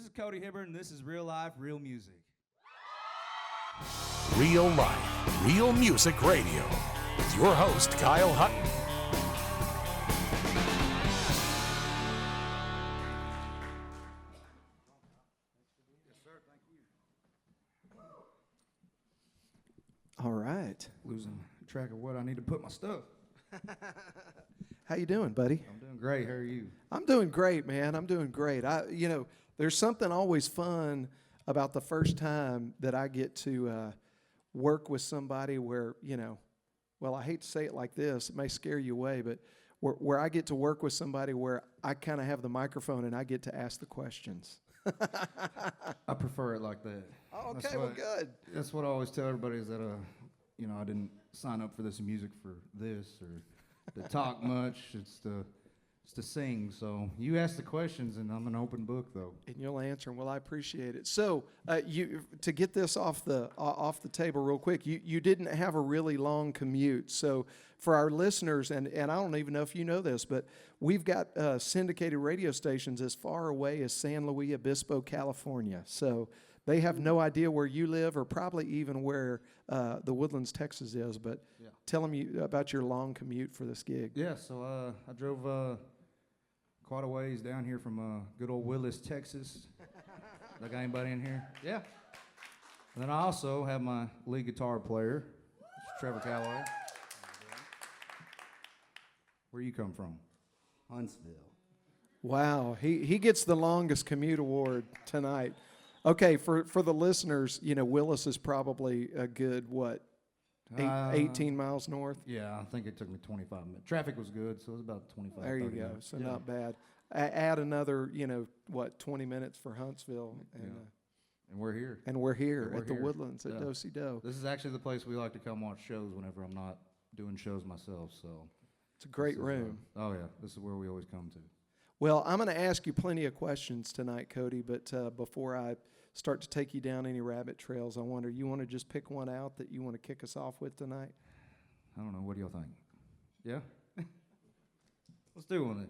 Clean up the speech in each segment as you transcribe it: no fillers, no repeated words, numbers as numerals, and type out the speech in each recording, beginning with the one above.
is Cody Hibbard, and this is Real Life, Real Music. Real Life, Real Music Radio with your host, Kyle Hutton. Yes, sir. Thank you. All right. Losing track of what I need to put my stuff. How you doing, buddy? I'm doing great. How are you? I'm doing great, man. I'm doing great. There's something always fun about the first time that I get to work with somebody where, I hate to say it like this, it may scare you away, but where I get to work with somebody where I kind of have the microphone and I get to ask the questions. I prefer it like that. Oh, okay, well, good. That's what I always tell everybody is that, I didn't sign up for this music for this or to talk much. It's to sing. So you ask the questions, and I'm an open book, though. And you'll answer them. Well, I appreciate it. So to get this off the table real quick, you didn't have a really long commute. So for our listeners, and I don't even know if you know this, but we've got syndicated radio stations as far away as San Luis Obispo, California. So they have no idea where you live or probably even where the Woodlands, Texas is. But tell them about your long commute for this gig. Yeah, so I drove quite a ways down here from good old Willis, Texas. Like anybody in here? Yeah. And then I also have my lead guitar player, Trevor Calloway. Where you come from? Huntsville. Wow, he gets the longest commute award tonight. Okay, for the listeners, Willis is probably a good, 18 miles north? Yeah, I think it took me 25 minutes. Traffic was good, so it was about 25, There you 30 go, minutes. so not bad. Add another, 20 minutes for Huntsville. And we're here. And we're here we're at the here. Woodlands at Dosey Doe. This is actually the place we like to come watch shows whenever I'm not doing shows myself. So It's a great room. Oh, yeah, this is where we always come to. Well, I'm going to ask you plenty of questions tonight, Cody, but before I start to take you down any rabbit trails, I wonder, you want to just pick one out that you want to kick us off with tonight? I don't know. What do y'all think? Yeah? Let's do one then.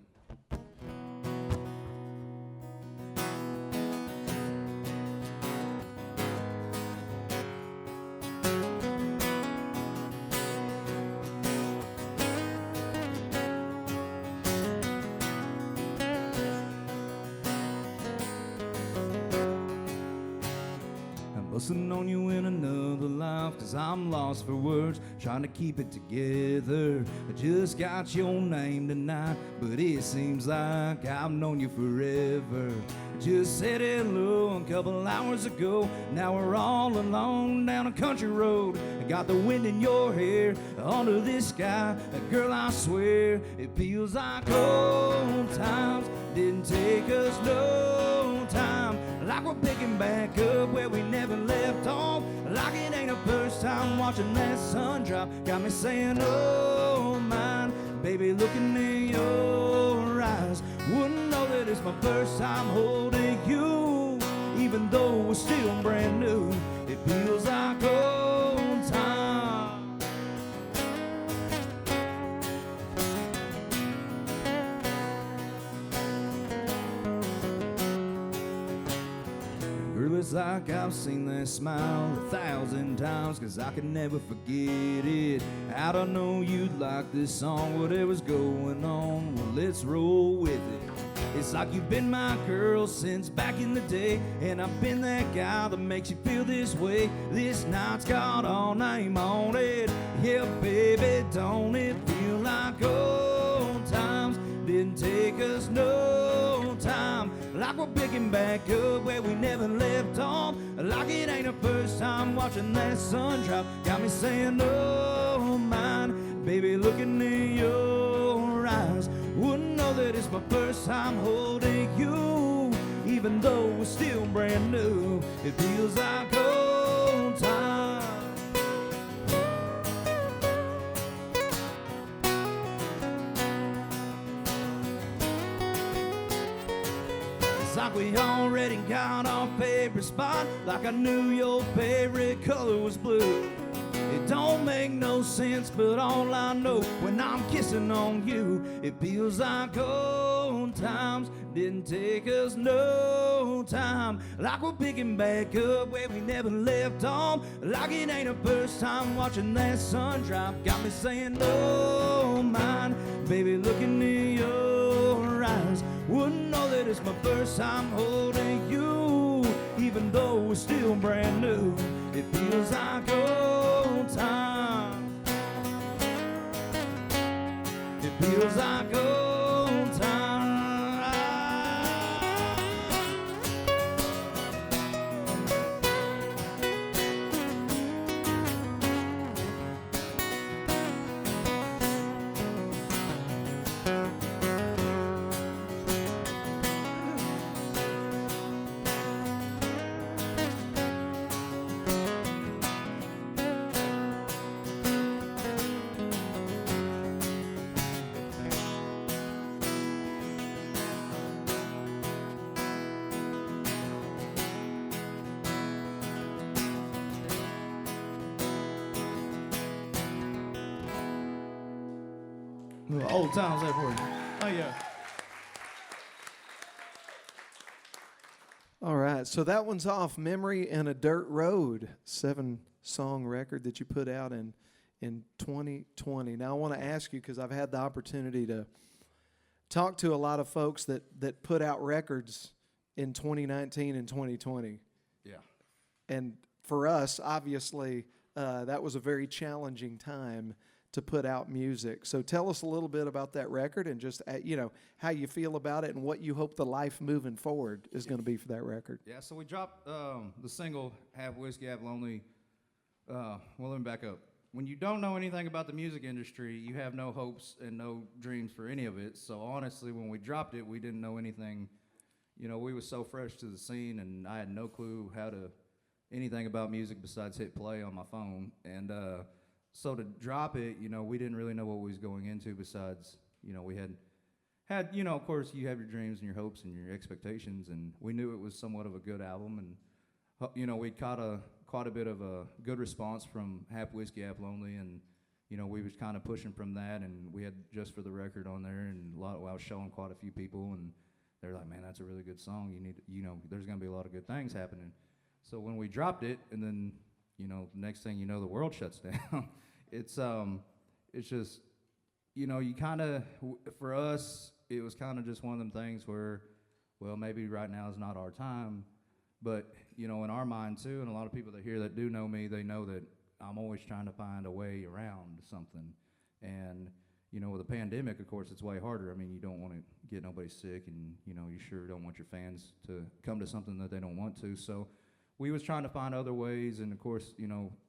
Bustin' on you in another life, 'cause I'm lost for words, trying to keep it together. I just got your name tonight, but it seems like I've known you forever. I just said hello a couple hours ago, now we're all alone down a country road. I got the wind in your hair, under this sky, girl, I swear, it feels like old times. Didn't take us no time, like we're picking back up where we never left off, like it ain't the first time watching that sun drop. Got me saying, oh, mine, baby, looking in your eyes. Wouldn't know that it's my first time holding you, even though we're still brand new. It feels like old time. Girl, it's like I've seen that smile 1,000 times, 'cause I can never forget it. How'd I know you'd like this song? Whatever's going on, well, let's roll with it. It's like you've been my girl since back in the day, and I've been that guy that makes you feel this way. This night's got our name on it. Yeah, baby, don't it feel like old times? Didn't take us no time, like we're picking back up where we never left off, like it ain't the first time watching that sun drop. Got me saying, oh, mine, baby, looking in your eyes. Wouldn't know that it's my first time holding you, even though we're still brand new. It feels like old time. It's like we already got our favorite spot, like I knew your favorite color was blue. It don't make no sense, but all I know when I'm kissing on you, it feels like old times. Didn't take us no time, like we're picking back up where we never left off. Like it ain't the first time watching that sun drop. Got me saying, oh, mine, baby, look into your eyes. Wouldn't know that it's my first time holding you, even though we're still brand new. It feels like old time. It feels like old time. Old times there for you. Oh, yeah. All right, so that one's off Memory and a Dirt Road, 7-song record that you put out in 2020. Now, I want to ask you, because I've had the opportunity to talk to a lot of folks that put out records in 2019 and 2020. Yeah. And for us, obviously, that was a very challenging time to put out music. So tell us a little bit about that record and just, how you feel about it and what you hope the life moving forward is going to be for that record. Yeah, so we dropped the single, Half Whiskey, Half Lonely. Well, let me back up. When you don't know anything about the music industry, you have no hopes and no dreams for any of it. So honestly, when we dropped it, we didn't know anything. We were so fresh to the scene, and I had no clue anything about music besides hit play on my phone. And so to drop it, we didn't really know what we was going into besides, we had, of course, you have your dreams and your hopes and your expectations, and we knew it was somewhat of a good album, and, we caught quite a bit of a good response from Half Whiskey, Half Lonely, and, we was kind of pushing from that, and we had Just for the Record on there, and I was showing quite a few people, and they're like, man, that's a really good song. You need, there's going to be a lot of good things happening. So when we dropped it, and then, the next thing you know, the world shuts down. It's just, you kind of, for us, it was kind of just one of them things where, well, maybe right now is not our time, but, in our mind too, and a lot of people that hear that do know me, they know that I'm always trying to find a way around something. And, with the pandemic, of course, it's way harder. I mean, you don't want to get nobody sick, and, you sure don't want your fans to come to something that they don't want to. So we was trying to find other ways, and of course,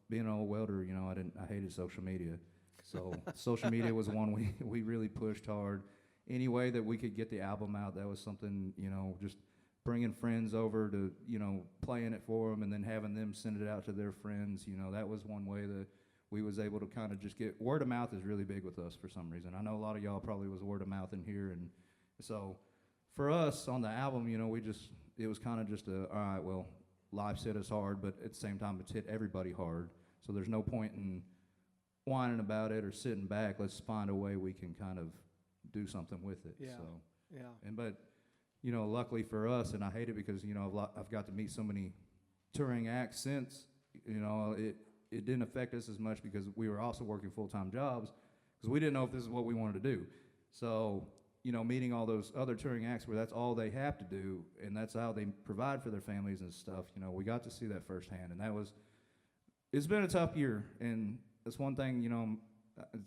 being an old welder, I hated social media. So social media was one we really pushed hard. Any way that we could get the album out, that was something, just bringing friends over to, playing it for them and then having them send it out to their friends. That was one way that we was able to kind of just get, word of mouth is really big with us for some reason. I know a lot of y'all probably was word of mouth in here. And so for us on the album, it was kind of just all right, well, life's hit us hard, but at the same time, it's hit everybody hard. So there's no point in whining about it or sitting back. Let's find a way we can kind of do something with it. Yeah. So, yeah. But luckily for us, and I hate it because I've got to meet so many touring acts since. It didn't affect us as much because we were also working full-time jobs because we didn't know if this is what we wanted to do. So meeting all those other touring acts where that's all they have to do and that's how they provide for their families and stuff, we got to see that firsthand, and it's been a tough year, and that's one thing, I'm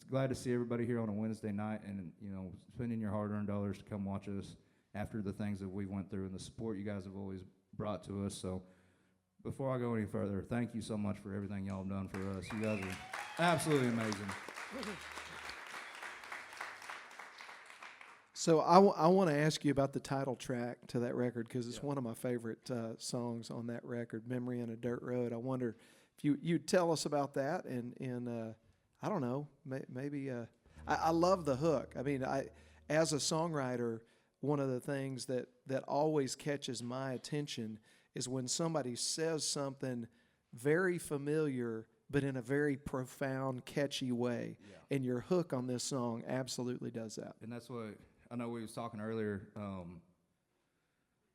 glad to see everybody here on a Wednesday night and, spending your hard-earned dollars to come watch us after the things that we went through and the support you guys have always brought to us. So before I go any further, thank you so much for everything y'all have done for us. You guys are absolutely amazing. So I want to ask you about the title track to that record because it's one of my favorite songs on that record, Memory and a Dirt Road. I wonder if you'd tell us about that and I don't know, maybe I love the hook. I mean, as a songwriter, one of the things that always catches my attention is when somebody says something very familiar but in a very profound, catchy way. Yeah. And your hook on this song absolutely does that. And that's what, I know we was talking earlier,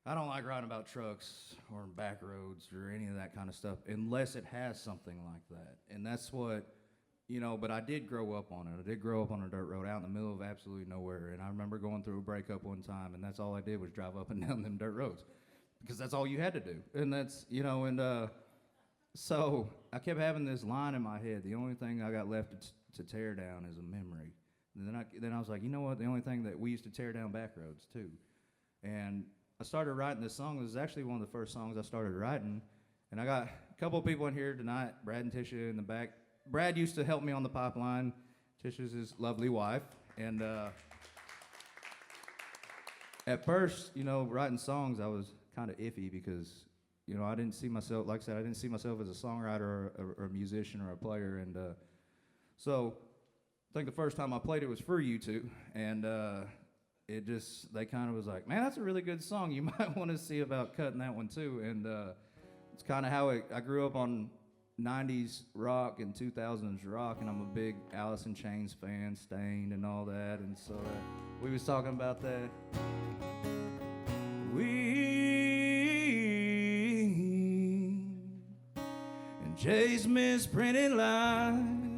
I don't like riding about trucks or back roads or any of that kind of stuff unless it has something like that. And that's what, you know, but I did grow up on it. I did grow up on a dirt road out in the middle of absolutely nowhere. And I remember going through a breakup one time, and that's all I did was drive up and down them dirt roads because that's all you had to do. And that's, you know, and so I kept having this line in my head. The only thing I got left to tear down is a memory. And then I was like, you know what? The only thing that we used to tear down back roads too. And I started writing this song. This is actually one of the first songs I started writing. And I got a couple of people in here tonight, Brad and Tisha in the back. Brad used to help me on the pipeline. Tisha's his lovely wife. And at first, you know, writing songs, I was kind of iffy because, you know, I didn't see myself, like I said, I didn't see myself as a songwriter or a musician or a player. And so I think the first time I played it was for you two. And it just, they kind of was like, man, that's a really good song. You might want to see about cutting that one too. And it's kind of how I grew up on 90s rock and 2000s rock, and I'm a big Alice in Chains fan, Stained and all that. And so we was talking about that. And Jay's misprinted line.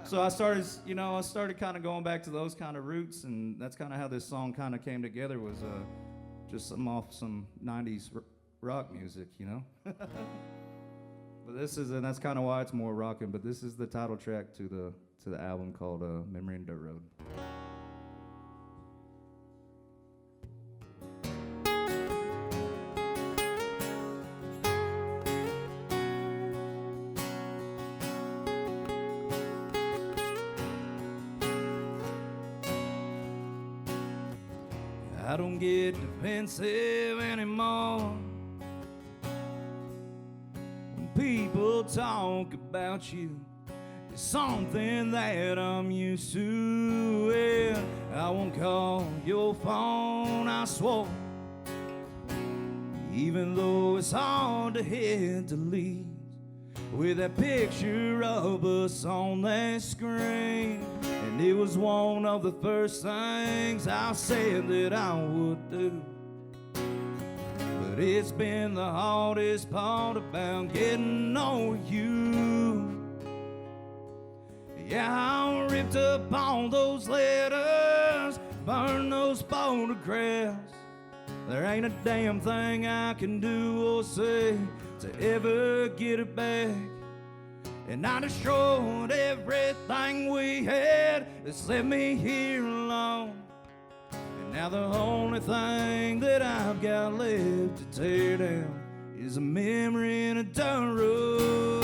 So I started kind of going back to those kind of roots, and that's kind of how this song kind of came together, was just some 90s rock music, you know? But and that's kind of why it's more rockin', but this is the title track to the album called Memory and Dirt Road. I don't get defensive anymore when people talk about you. It's something that I'm used to. Yeah, I won't call your phone, I swore, even though it's hard to hit delete with that picture of us on that screen. And it was one of the first things I said that I would do. But it's been the hardest part about getting over you. Yeah, I ripped up all those letters, burned those photographs. There ain't a damn thing I can do or say to ever get it back. And I destroyed everything we had that's left me here alone. And now the only thing that I've got left to tear down is a memory and a dirt road.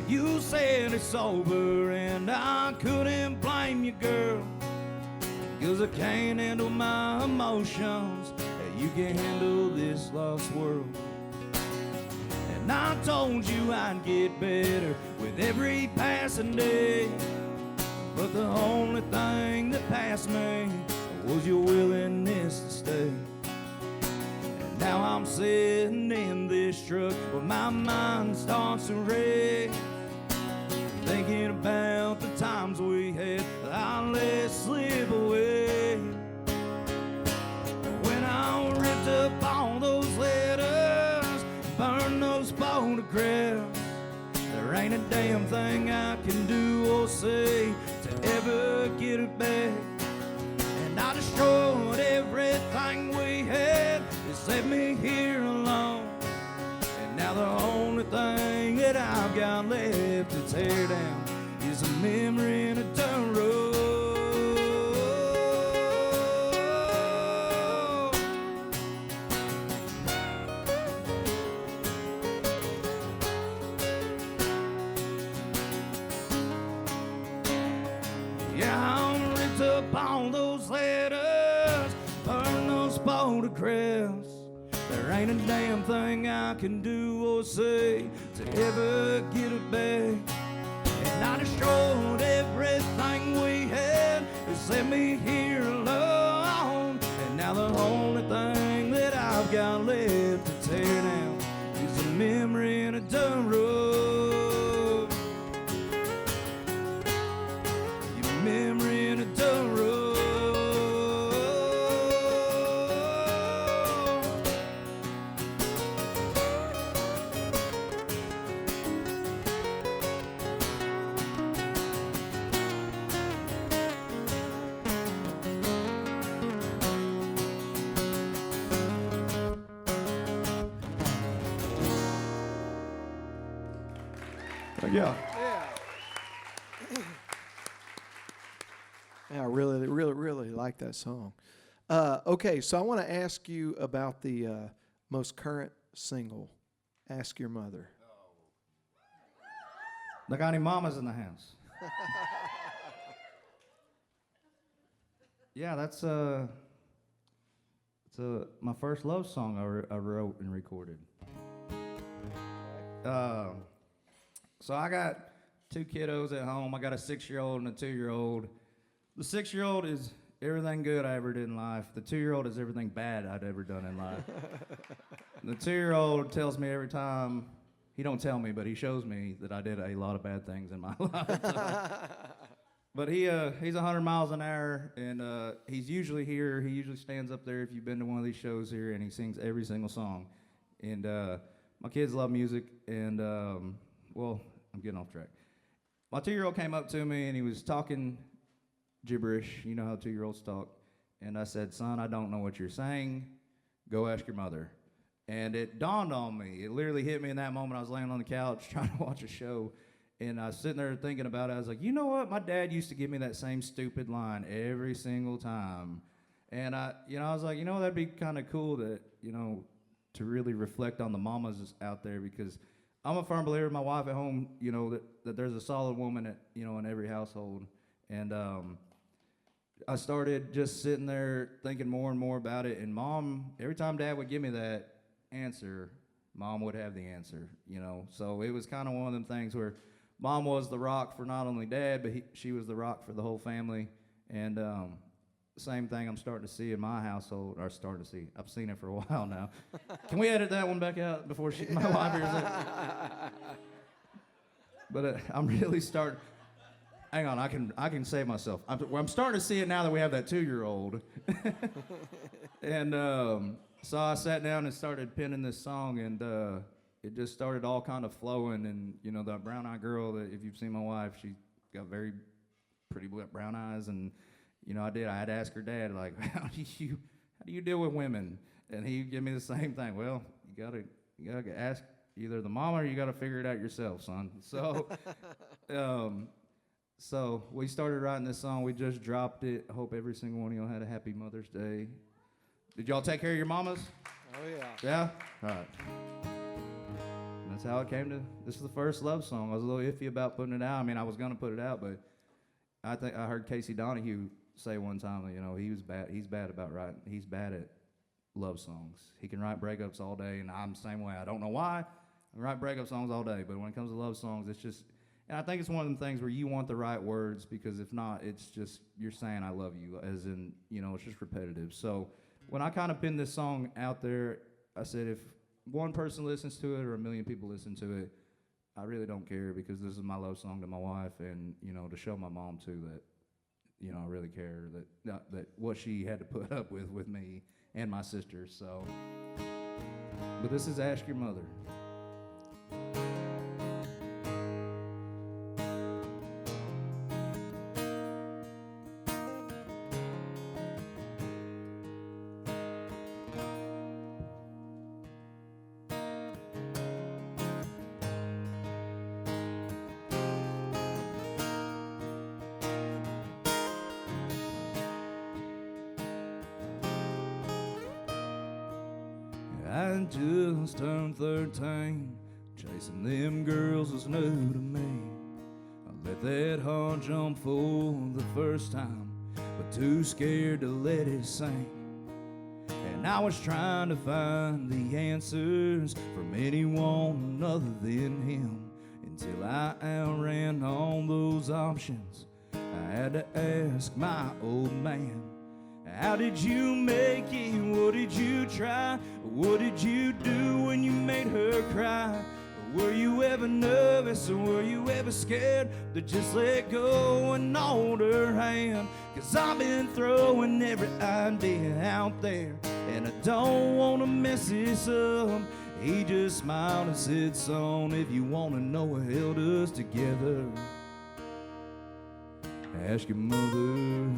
You said it's over, and I couldn't blame you, girl, 'cause I can't handle my emotions. You can handle this lost world. And I told you I'd get better with every passing day, but the only thing that passed me was your willingness to stay. And now I'm sitting in this truck where my mind starts to race, thinking about the times we had that I let slip away. When I ripped up all those letters, burned those photographs, there ain't a damn thing I can do or say to ever get it back. And I destroyed everything we had that's left me here alone. And now the only thing that I've got left to tear down is a memory and a dirt road. Yeah, I ripped up all those letters, burned those photographs. There ain't a damn thing I can do or say to ever get it back. And I destroyed everything we had that's left me here alone. And now the only thing that I've got left to tear down is a memory a dirt road. Your memory in a dirt road. Yeah. Yeah, I really like that song. Okay, so I want to ask you about the most current single, Ask Your Mother. I got any mamas in the house? Yeah, that's my first love song I wrote and recorded. So I got 2 kiddos at home. I got a 6-year-old and a 2-year-old. The 6-year-old is everything good I ever did in life. The 2-year-old is everything bad I'd ever done in life. The 2-year-old tells me every time, he don't tell me, but he shows me that I did a lot of bad things in my life. But he's 100 miles an hour, and he's usually here. He usually stands up there if you've been to one of these shows here, and he sings every single song. And my kids love music, and well, I'm getting off track. My 2-year-old came up to me, and he was talking gibberish. You know how 2-year-olds talk. And I said, son, I don't know what you're saying. Go ask your mother. And it dawned on me. It literally hit me in that moment. I was laying on the couch trying to watch a show, and I was sitting there thinking about it. I was like, you know what? My dad used to give me that same stupid line every single time. And I was like, that'd be kind of cool to really reflect on the mamas out there, because I'm a firm believer, my wife at home, that there's a solid woman in every household. And I started just sitting there thinking more and more about it. And Mom, every time Dad would give me that answer, Mom would have the answer, So it was kind of one of them things where Mom was the rock for not only Dad, but she was the rock for the whole family. And same thing I'm starting to see in my household, or starting to see. I've seen it for a while now. Can we edit that one back out before my wife hears it? But I'm really starting. Hang on, I can save myself. I'm starting to see it now that we have that 2-year-old. And so I sat down and started penning this song, and it just started all kind of flowing. And that brown-eyed girl, that if you've seen my wife, she got very pretty brown eyes, and I had to ask her dad, like, how do you deal with women? And he gave me the same thing. Well, you gotta ask either the mama, or you gotta figure it out yourself, son. So so we started writing this song. We just dropped it. I hope every single one of y'all had a happy Mother's Day. Did y'all take care of your mamas? Oh yeah. Yeah? All right. And that's how it came to. This is the first love song. I was a little iffy about putting it out. I mean, I was gonna put it out, but I think I heard Casey Donahue say one time that, he was bad. He's bad about writing. He's bad at love songs. He can write breakups all day, and I'm the same way. I don't know why. I write breakup songs all day, but when it comes to love songs, it's just, and I think it's one of them things where you want the right words, because if not, it's just, you're saying I love you, as in, it's just repetitive. So when I kind of pinned this song out there, I said, if one person listens to it or 1 million people listen to it, I really don't care, because this is my love song to my wife, and, to show my mom, too, that, I really care that what she had to put up with me and my sisters. So, but this is Ask Your Mother. I just turned 13, chasing them girls was new to me. I let that heart jump for the first time, but too scared to let it sink. And I was trying to find the answers from anyone other than him, until I outran all those options. I had to ask my old man, how did you make it? What did you try? What did you do when you made her cry? Were you ever nervous or were you ever scared to just let go and hold her hand? 'Cause I've been throwing every idea out there, and I don't wanna mess this up. He just smiled and said, son, if you wanna know what held us together, ask your mother.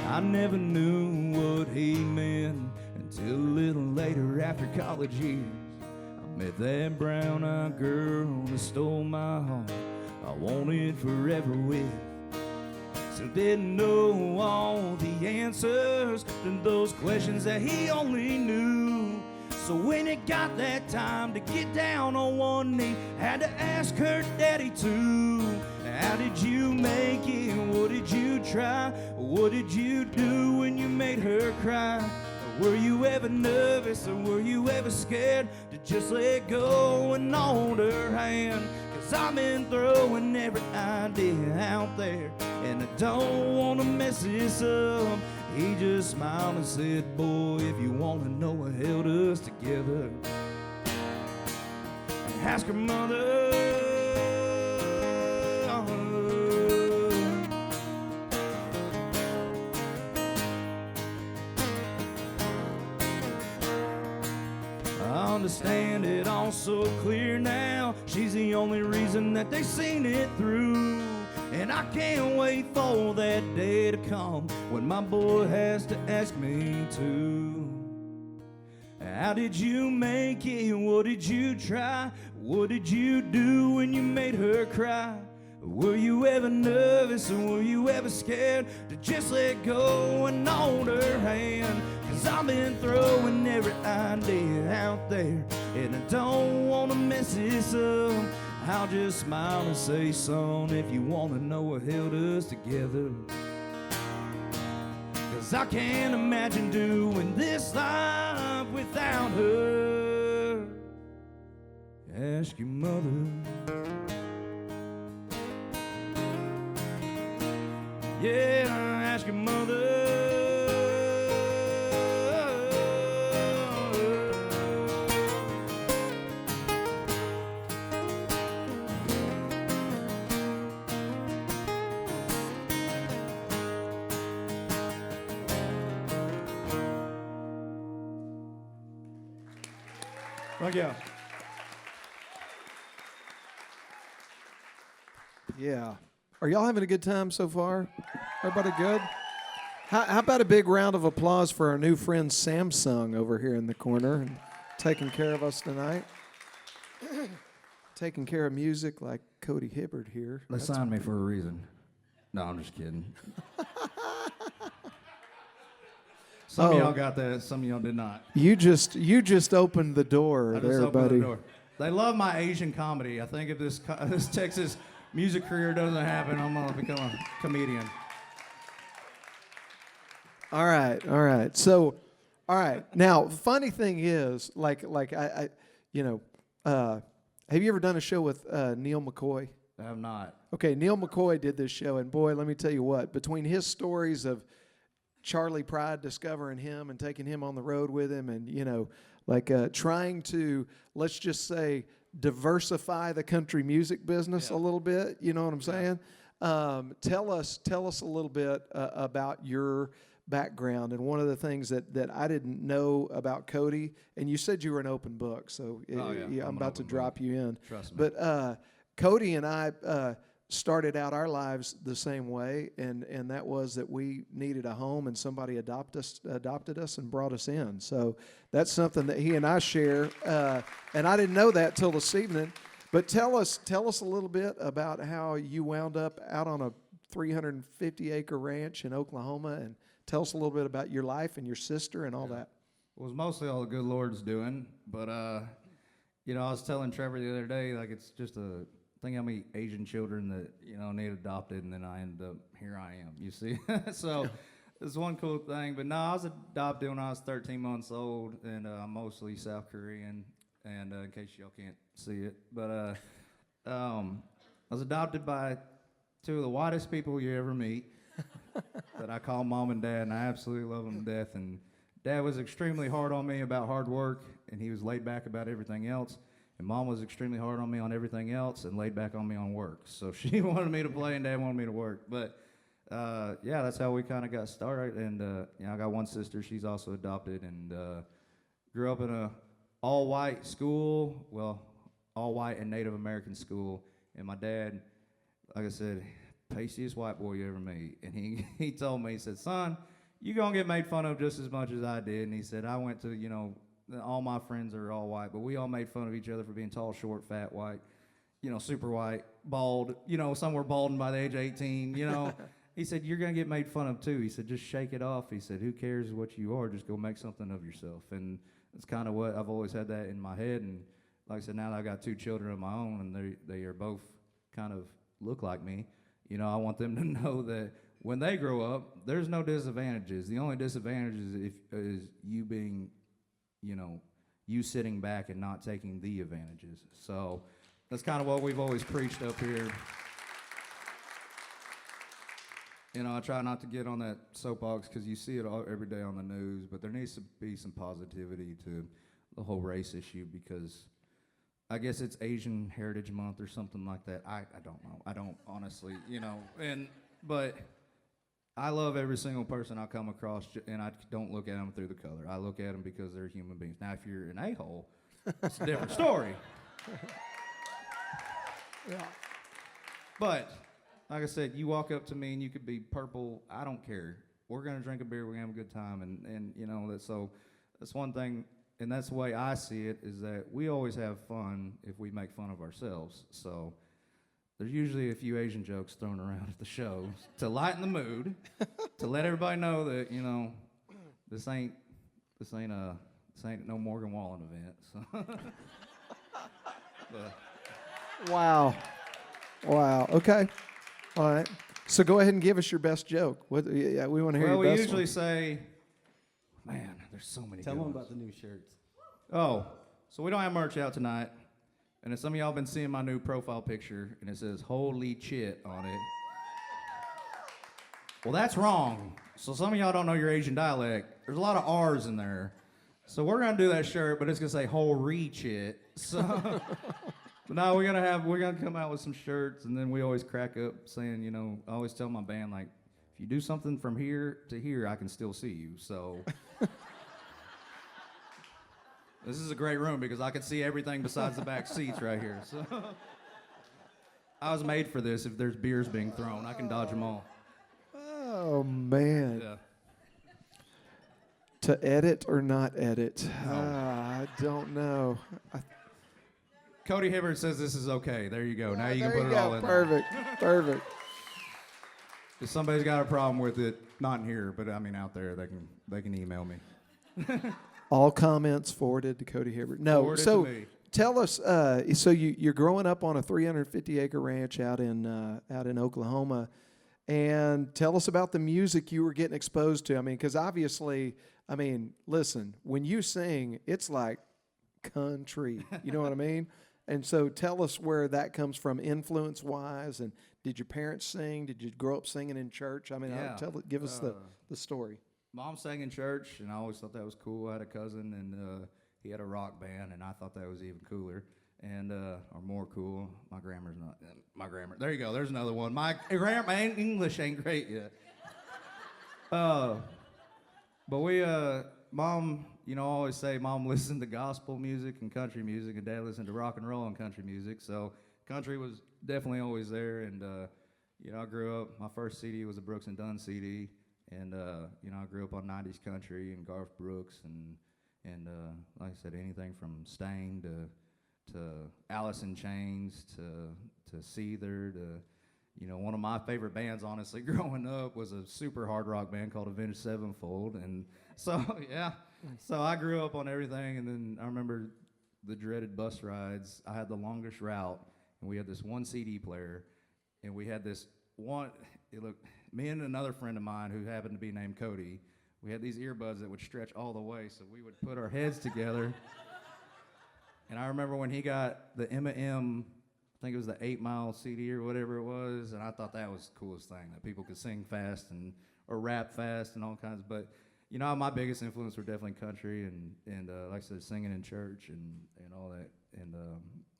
I never knew what he meant until a little later after college years. I met that brown-eyed girl that stole my heart. I wanted forever with. Still didn't know all the answers to those questions that he only knew. So when it got that time to get down on one knee, had to ask her daddy too. How did you make it? What did you try? What did you do when you made her cry? Were you ever nervous or were you ever scared to just let go and hold her hand? 'Cause I've been throwing every idea out there, and I don't wanna mess this up. He just smiled and said, boy, if you wanna know what held us together, ask her mother. I understand it all so clear now. She's the only reason that they seen it through. And I can't wait for that day to come when my boy has to ask me to. How did you make it? What did you try? What did you do when you made her cry? Were you ever nervous or were you ever scared to just let go and hold her hand? 'Cause I've been throwing every idea out there, and I don't wanna mess this up. I'll just smile and say, son, if you wanna know what held us together, 'cause I can't imagine doing this life without her. Ask your mother. Yeah, ask your mother. Thank you. Yeah. Are y'all having a good time so far? Everybody good? How about a big round of applause for our new friend Samsung over here in the corner and taking care of us tonight? Taking care of music like Cody Hibbard here. They signed me for a reason. No, I'm just kidding. Some of y'all got that, some of y'all did not. You just opened the door there, buddy. The door. They love my Asian comedy. I think if this Texas music career doesn't happen, I'm gonna become a comedian. All right. So, all right. Now, funny thing is, like I have you ever done a show with Neil McCoy? I have not. Okay, Neil McCoy did this show, and boy, let me tell you what. Between his stories of Charlie Pride discovering him and taking him on the road with him, and trying to, let's just say, diversify the country music business a little bit. You know what I'm saying? Tell us a little bit about your background. And one of the things that I didn't know about Cody, and you said you were an open book, so I'm about to drop you in. Trust me. But Cody and I started out our lives the same way, and that was that we needed a home, and somebody adopted us and brought us in. So that's something that he and I share, and I didn't know that till this evening. But tell us a little bit about how you wound up out on a 350-acre ranch in Oklahoma, and tell us a little bit about your life and your sister and all that. It was mostly all the good Lord's doing, but I was telling Trevor the other day, like, it's just a thing how many Asian children that need adopted, and then I ended up here I am. You see, so it's one cool thing. But no, I was adopted when I was 13 months old, and I'm mostly South Korean. And in case y'all can't see it, but I was adopted by two of the whitest people you ever meet that I call mom and dad, and I absolutely love them to death. And Dad was extremely hard on me about hard work, and he was laid back about everything else. And Mom was extremely hard on me on everything else and laid back on me on work. So she wanted me to play, and Dad wanted me to work. But yeah, that's how we kind of got started. And you know, I got one sister. She's also adopted, and grew up in a all-white school. Well, all-white and Native American school. And my dad, like I said, pastiest white boy you ever meet. And he told me, he said, son, you're going to get made fun of just as much as I did. And he said, I went to, you know, all my friends are all white, but we all made fun of each other for being tall, short, fat, white, you know, super white, bald, you know, some were balding by the age of 18, you know. He said, you're going to get made fun of too. He said, just shake it off. He said, who cares what you are? Just go make something of yourself. And it's kind of what I've always had that in my head. And like I said, now that I've got 2 children of my own, and they are both kind of look like me, you know, I want them to know that when they grow up, there's no disadvantages. The only disadvantage is you being, you know, you sitting back and not taking the advantages. So that's kind of what we've always preached up here. You know, I try not to get on that soapbox because you see it every day on the news, but there needs to be some positivity to the whole race issue, because I guess it's Asian Heritage Month or something like that. I don't know. I don't honestly, you know, but I love every single person I come across, and I don't look at them through the color. I look at them because they're human beings. Now, if you're an a-hole, it's a different story. Yeah. But, like I said, you walk up to me and you could be purple. I don't care. We're going to drink a beer. We're going to have a good time. And you know, that's one thing, and that's the way I see it, is that we always have fun if we make fun of ourselves. So there's usually a few Asian jokes thrown around at the show to lighten the mood, to let everybody know that, you know, this ain't no Morgan Wallen event. So. Wow. Okay. All right. So go ahead and give us your best joke. Yeah, we want to hear your best. Well, we usually say, man, there's so many. Tell good them ones. about the new shirts. Oh, so we don't have merch out tonight. And if some of y'all been seeing my new profile picture, and it says "Holy Chit" on it. Well, that's wrong. So some of y'all don't know your Asian dialect. There's a lot of R's in there. So we're gonna do that shirt, but it's gonna say "Holy Chit." So no, we're gonna come out with some shirts, and then we always crack up saying, you know, I always tell my band, like, if you do something from here to here, I can still see you. So. This is a great room because I can see everything besides the back seats right here. So I was made for this. If there's beers being thrown, I can dodge them all. Oh, man. Yeah. To edit or not edit? No. I don't know. Cody Hibbard says this is okay. There you go. Now you can There put you it all go. in Perfect. Perfect. If somebody's got a problem with it, not in here, but I mean out there, they can email me. All comments forwarded to Cody Hibbard. No, Forwarded so to me. tell us. So you're growing up on a 350-acre ranch out in Oklahoma, and tell us about the music you were getting exposed to. I mean, because obviously, I mean, listen, when you sing, it's like country. You know what I mean? And so tell us where that comes from, influence-wise, and did your parents sing? Did you grow up singing in church? I mean, Yeah. give us the story. Mom sang in church, and I always thought that was cool. I had a cousin, and he had a rock band, and I thought that was even cooler, and or more cool. My grammar's not. My grammar. There you go. There's another one. My English ain't great yet. But Mom, you know, I always say Mom listened to gospel music and country music, and Dad listened to rock and roll and country music. So country was definitely always there, and you know, I grew up. My first CD was a Brooks and Dunn CD. And, you know, I grew up on 90s country and Garth Brooks and like I said, anything from Stain to Alice in Chains to Seether to, you know, one of my favorite bands, honestly, growing up was a super hard rock band called Avenged Sevenfold. And so, yeah, so I grew up on everything. And then I remember the dreaded bus rides. I had the longest route, and we had this one CD player, and we had this one, me and another friend of mine who happened to be named Cody, we had these earbuds that would stretch all the way, so we would put our heads together. And I remember when he got the M&M, I think it was the 8 Mile CD or whatever it was, and I thought that was the coolest thing, that people could sing fast or rap fast and all kinds. But You know, my biggest influence were definitely country and like I said, singing in church and all that. And,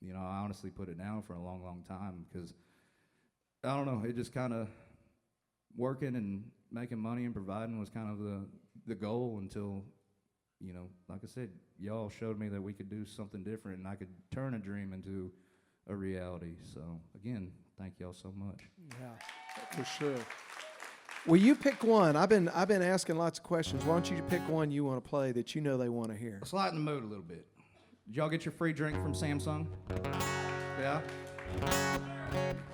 you know, I honestly put it down for a long, long time because, I don't know, it just kind of working and making money and providing was kind of the goal until, you know, like I said, y'all showed me that we could do something different and I could turn a dream into a reality. So, again, thank y'all so much. Yeah, for sure. Well, you pick one. I've been asking lots of questions. Why don't you pick one you want to play that you know they want to hear? Let's lighten the mood a little bit. Did y'all get your free drink from Samsung? Yeah?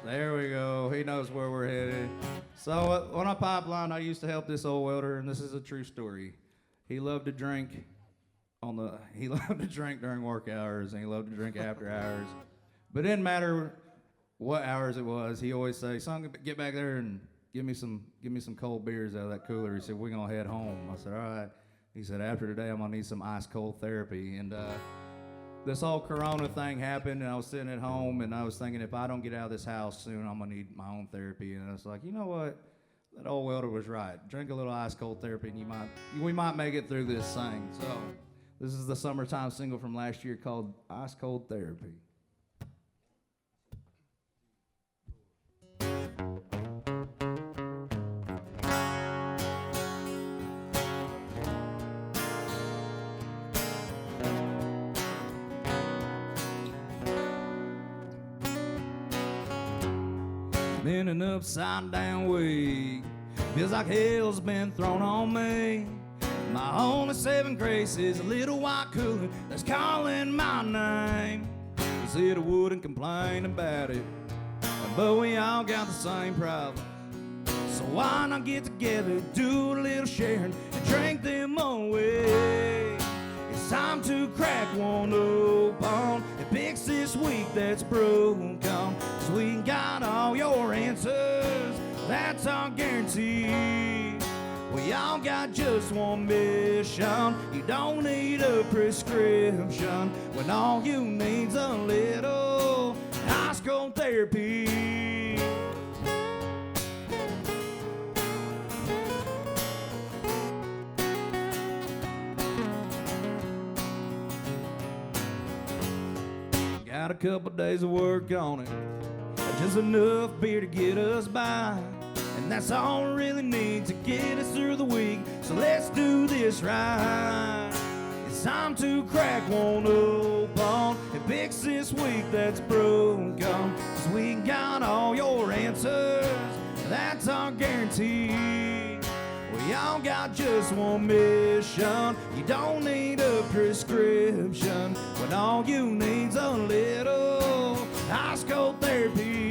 There we go. He knows where we're headed. So on a pipeline, I used to help this old welder, and this is a true story. He loved to drink during work hours, and he loved to drink after hours. But it didn't matter what hours it was. He always say, "Son, get back there and give me some cold beers out of that cooler." He said, "We're gonna head home." I said, "All right." He said, "After today, I'm gonna need some ice cold therapy." And this whole Corona thing happened, and I was sitting at home, and I was thinking, if I don't get out of this house soon, I'm gonna need my own therapy. And I was like, you know what? That old welder was right. Drink a little ice cold therapy, and we might make it through this thing. So this is the summertime single from last year called "Ice Cold Therapy." In an upside down way, feels like hell's been thrown on me. My only saving grace is a little white cooler that's calling my name. He said I wouldn't complain about it, but we all got the same problem. So why not get together, do a little sharing, and drink them away? It's time to crack one open and fix this week that's broken. 'Cause we got all your answers, that's our guarantee. We all got just one mission. You don't need a prescription when all you need's a little ice cold therapy. Got a couple days of work on it, just enough beer to get us by, and that's all we really need to get us through the week. So let's do this right. It's time to crack one open and fix this week that's broken. 'Cause we got all your answers, that's our guarantee. We all got just one mission. You don't need a prescription when all you need's a little ice cold therapy.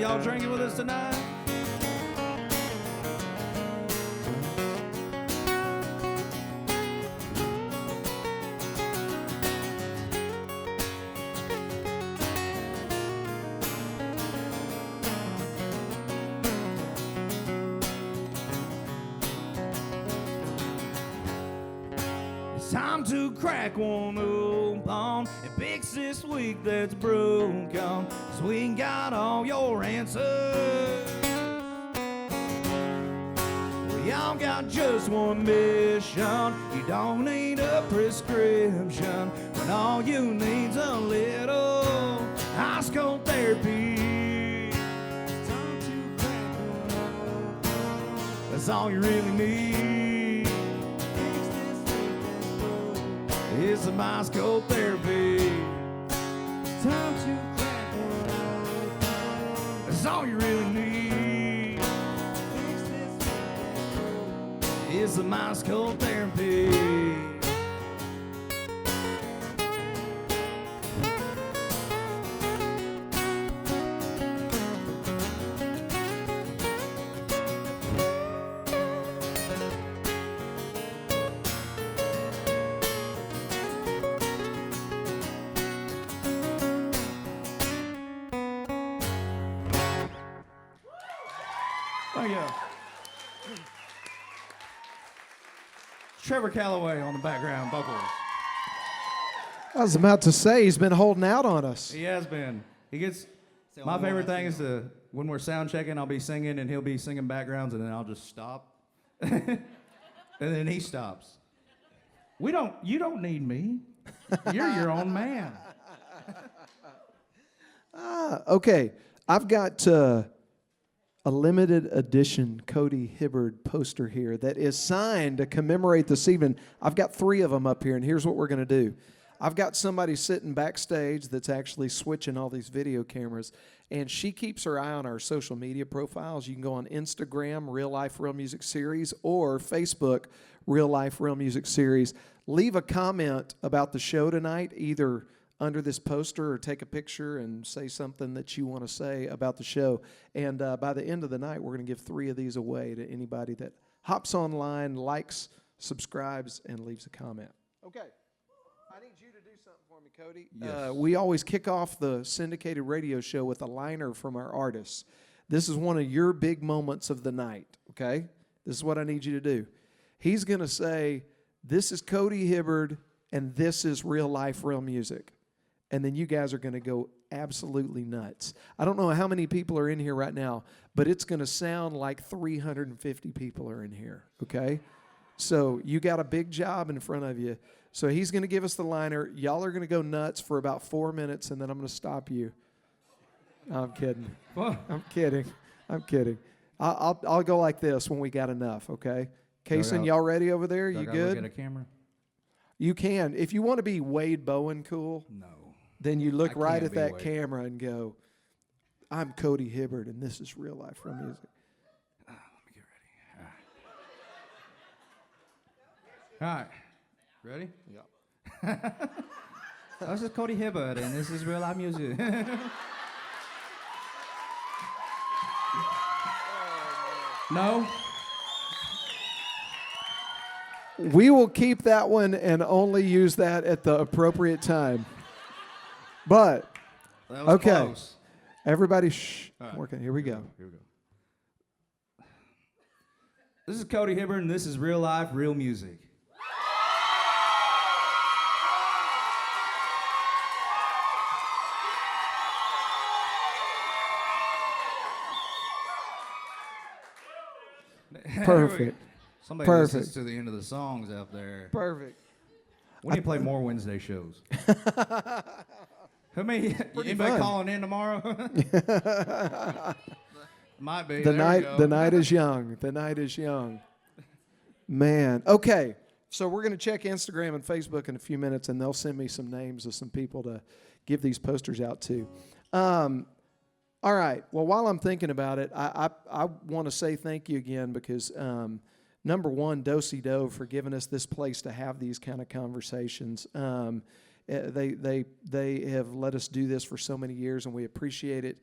Y'all drinking with us tonight? Time to crack one open and fix this week that's broken. 'Cause we got all your answers. We all got just one mission. You don't need a prescription when all you need's a little ice cold therapy. Time to crack one open. That's all you really need. It's some ice cold therapy. Time to crack one open. That's all you really need. It's some ice cold therapy. Oh, yeah. Trevor Calloway on the background vocals. I was about to say, he's been holding out on us. He has been. He gets. My favorite thing is when we're sound checking, I'll be singing and he'll be singing backgrounds, and then I'll just stop. And then he stops. You don't need me. You're your own man. Okay, I've got a limited edition Cody Hibbard poster here that is signed to commemorate this evening. I've got 3 of them up here, and here's what we're going to do. I've got somebody sitting backstage that's actually switching all these video cameras, and she keeps her eye on our social media profiles. You can go on Instagram, Real Life, Real Music Series, or Facebook, Real Life, Real Music Series. Leave a comment about the show tonight, either under this poster or take a picture and say something that you want to say about the show. And by the end of the night, we're going to give 3 of these away to anybody that hops online, likes, subscribes, and leaves a comment. Okay. I need you to do something for me, Cody. Yes. We always kick off the syndicated radio show with a liner from our artists. This is one of your big moments of the night, okay? This is what I need you to do. He's going to say, this is Cody Hibbard, and this is Real Life, Real Music. And then you guys are going to go absolutely nuts. I don't know how many people are in here right now, but it's going to sound like 350 people are in here, okay? So you got a big job in front of you. So he's going to give us the liner. Y'all are going to go nuts for about 4 minutes, and then I'm going to stop you. I'm kidding. I'm kidding. I'm kidding. I'll go like this when we got enough, okay? Kason, y'all ready over there? You good? Look at a camera? You can. If you want to be Wade Bowen cool, No. then you look I right can't at be that Wade. camera and go, I'm Cody Hibbard, and this is Real Life, Real Music. Let me get ready. All right. Ready? Yeah. This is Cody Hibbard, and this is Real Life Music. No? We will keep that one and only use that at the appropriate time. But, That was okay. close. Everybody, shh. All right. Working. Here we go. Here we go. This is Cody Hibbard, and this is Real Life, Real Music. Perfect. Somebody Perfect. listens to the end of the songs out there. Perfect. We need to play more Wednesday shows. Anybody fun. calling in tomorrow? Might be. The There we go. night is young. The night is young. Man. Okay. So we're going to check Instagram and Facebook in a few minutes, and they'll send me some names of some people to give these posters out to. All right. Well, while I'm thinking about it, I want to say thank you again because, number one, Dosey Doe for giving us this place to have these kind of conversations. They have let us do this for so many years, and we appreciate it.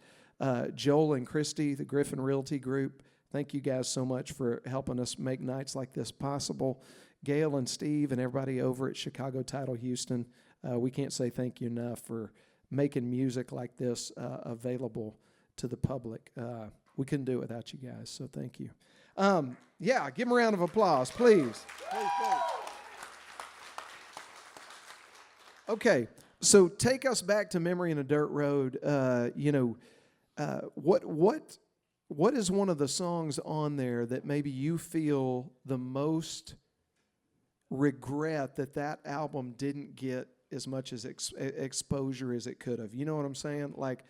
Joel and Christy, the Griffin Realty Group, thank you guys so much for helping us make nights like this possible. Gail and Steve and everybody over at Chicago Title Houston, we can't say thank you enough for making music like this available to the public. We couldn't do it without you guys, so thank you. Yeah, give them a round of applause, please. Okay, so take us back to Memory in a Dirt Road. What is one of the songs on there that maybe you feel the most regret that album didn't get as much as exposure as it could have? You know what I'm saying? Like,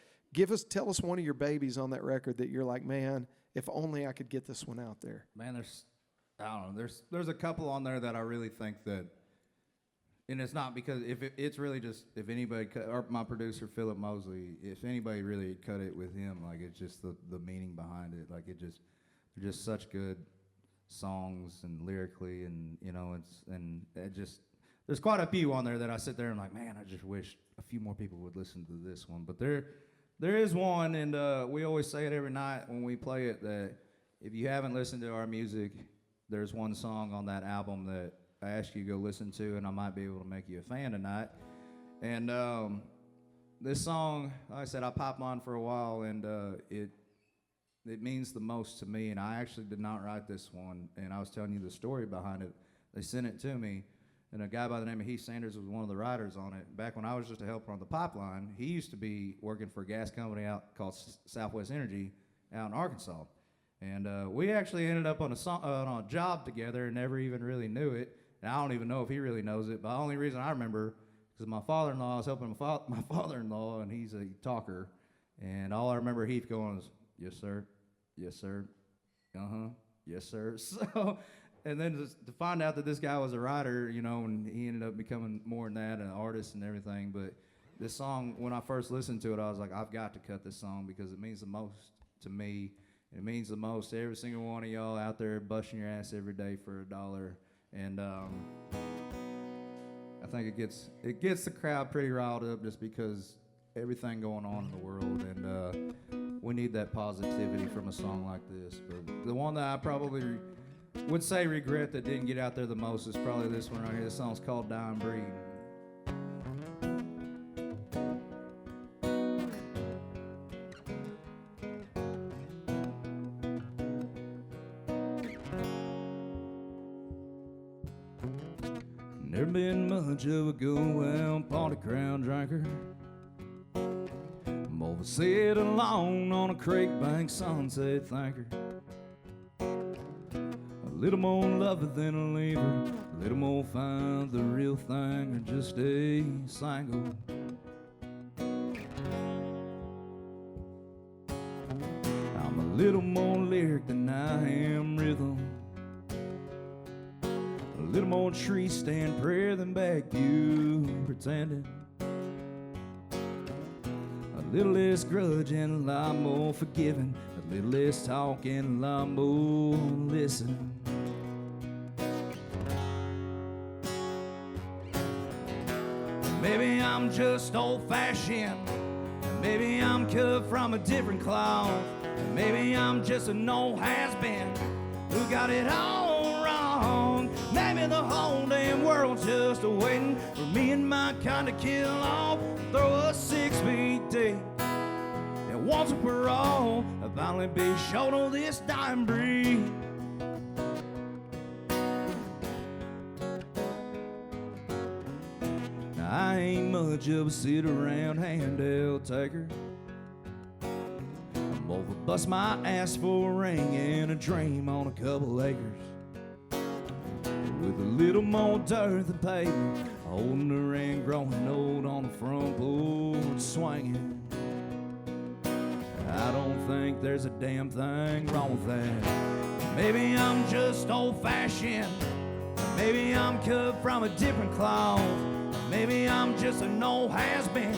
tell us one of your babies on that record that you're like, man, if only I could get this one out there. Man, I don't know. There's a couple on there that I really think that, and it's not because it's really just if anybody or my producer Philip Mosley, if anybody really cut it with him, like it's just the meaning behind it. Like they're just such good songs and lyrically, and there's quite a few on there that I sit there and like, man, I just wish a few more people would listen to this one. But there is one, and we always say it every night when we play it, that if you haven't listened to our music, there's one song on that album that I ask you to go listen to, and I might be able to make you a fan tonight. And this song, like I said, I popped on for a while, and it means the most to me. And I actually did not write this one, and I was telling you the story behind it. They sent it to me, and a guy by the name of Heath Sanders was one of the writers on it. Back when I was just a helper on the pipeline, he used to be working for a gas company out called Southwest Energy out in Arkansas. And we actually ended up on a job together and never even really knew it. And I don't even know if he really knows it, but the only reason I remember is my father-in-law, I was helping my father-in-law, and he's a talker. And all I remember Heath going is, yes, sir, yes, sir, uh-huh, yes, sir. So, and then just to find out that this guy was a writer, you know, and he ended up becoming more than that, an artist and everything. But this song, when I first listened to it, I was like, I've got to cut this song because it means the most to me. It means the most to every single one of y'all out there busting your ass every day for $1. And I think it gets the crowd pretty riled up just because everything going on in the world, and we need that positivity from a song like this. But the one that I probably would say regret that didn't get out there the most is probably this one right here. This song's called Die and Breathe. Never been much of a go-out party crowd drinker. More of a sit alone on a creek bank sunset thinker. A little more lover than a leaver, a little more find the real thing, or just stay single. I'm a little more lyric than I am rhythm. A little more tree stand prayer than back you pretending. A little less grudge and a lot more forgiving. A little less talk and a lot more listening. Maybe I'm just old-fashioned. Maybe I'm cut from a different cloth. Maybe I'm just an old has-been who got it all wrong. Maybe the whole damn world's just waiting for me and my kind to kill off. Throw us 6 feet deep, and once and for all, I'll finally be short of this dying breed. Now I ain't much of a sit-around handout taker. I'm over bust my ass for a ring and a dream on a couple acres. With a little more dirt than pavement, holding the ring, growing old on the front porch, swinging. I don't think there's a damn thing wrong with that. Maybe I'm just old-fashioned. Maybe I'm cut from a different cloth. Maybe I'm just an old has-been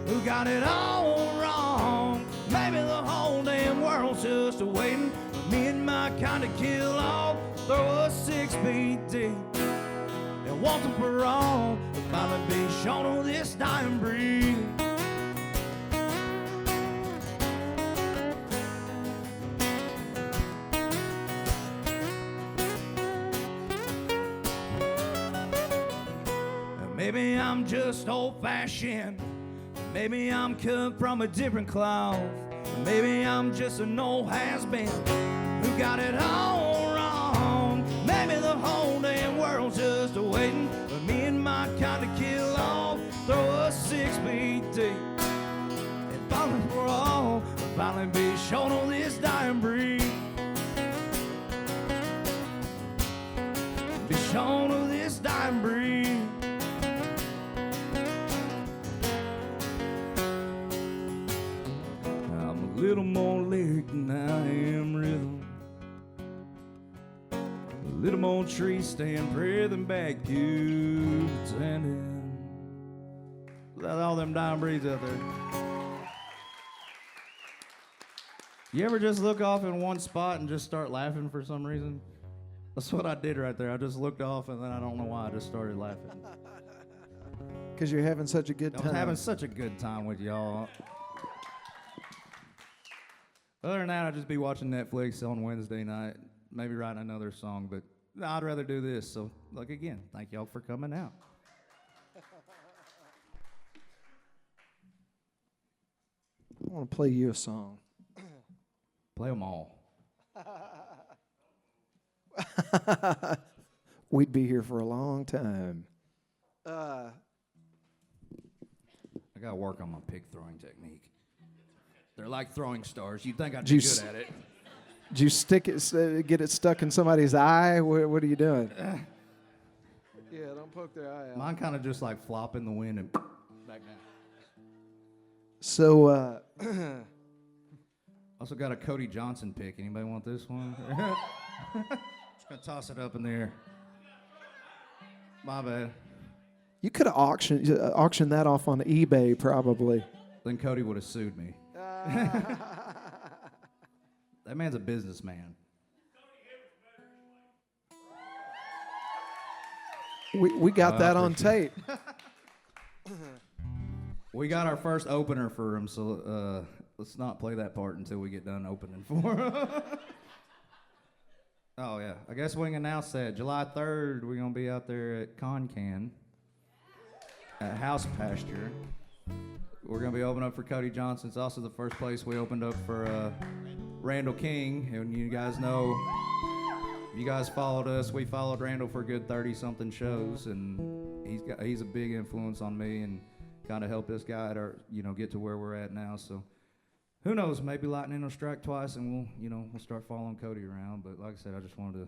who got it all wrong. Maybe the whole damn world's just waiting for me and my kind to kill off. Throw us 6 feet deep, and once and for all, we'll finally be shown on this dying breed. Maybe I'm just old-fashioned. Maybe I'm cut from a different cloth. Maybe I'm just an old has-been who got it all wrong. Maybe the whole damn world's just waiting for me and my kind to kill off. Throw us 6 feet deep, and finally for all, we'll finally be shown on this dying breed. Be shown on this dying breed. A little more lyric than I am rhythm. A little more tree stand prayer than back you pretending. Let all them dying breeds out there. You ever just look off in one spot and just start laughing for some reason? That's what I did right there. I just looked off and then I don't know why I just started laughing. Because you're having such a good time. I was having such a good time with y'all. Other than that, I'd just be watching Netflix on Wednesday night, maybe writing another song, but I'd rather do this. So, look, again, thank y'all for coming out. I want to play you a song. Play them all. We'd be here for a long time. I got to work on my pig throwing technique. They're like throwing stars. You'd think I'd be good at it. Did you get it stuck in somebody's eye? What are you doing? Yeah, don't poke their eye out. Mine kind of just like flop in the wind and back down. So, Also got a Cody Johnson pick. Anybody want this one? Just gonna toss it up in there. My bad. you could have auctioned that off on eBay, probably. Then Cody would have sued me. That man's a businessman. We got that on tape. We got our first opener for him, so let's not play that part until we get done opening for him. Oh, yeah. I guess we can announce that. July 3rd, we're going to be out there at Concan at House Pasture. We're going to be opening up for Cody Johnson. It's also the first place we opened up for Randall King. And you guys know, you guys followed us. We followed Randall for a good 30-something shows, and he's a big influence on me and kind of helped us guide our, get to where we're at now. So who knows? Maybe lightning will strike twice, and we'll start following Cody around. But like I said, I just wanted to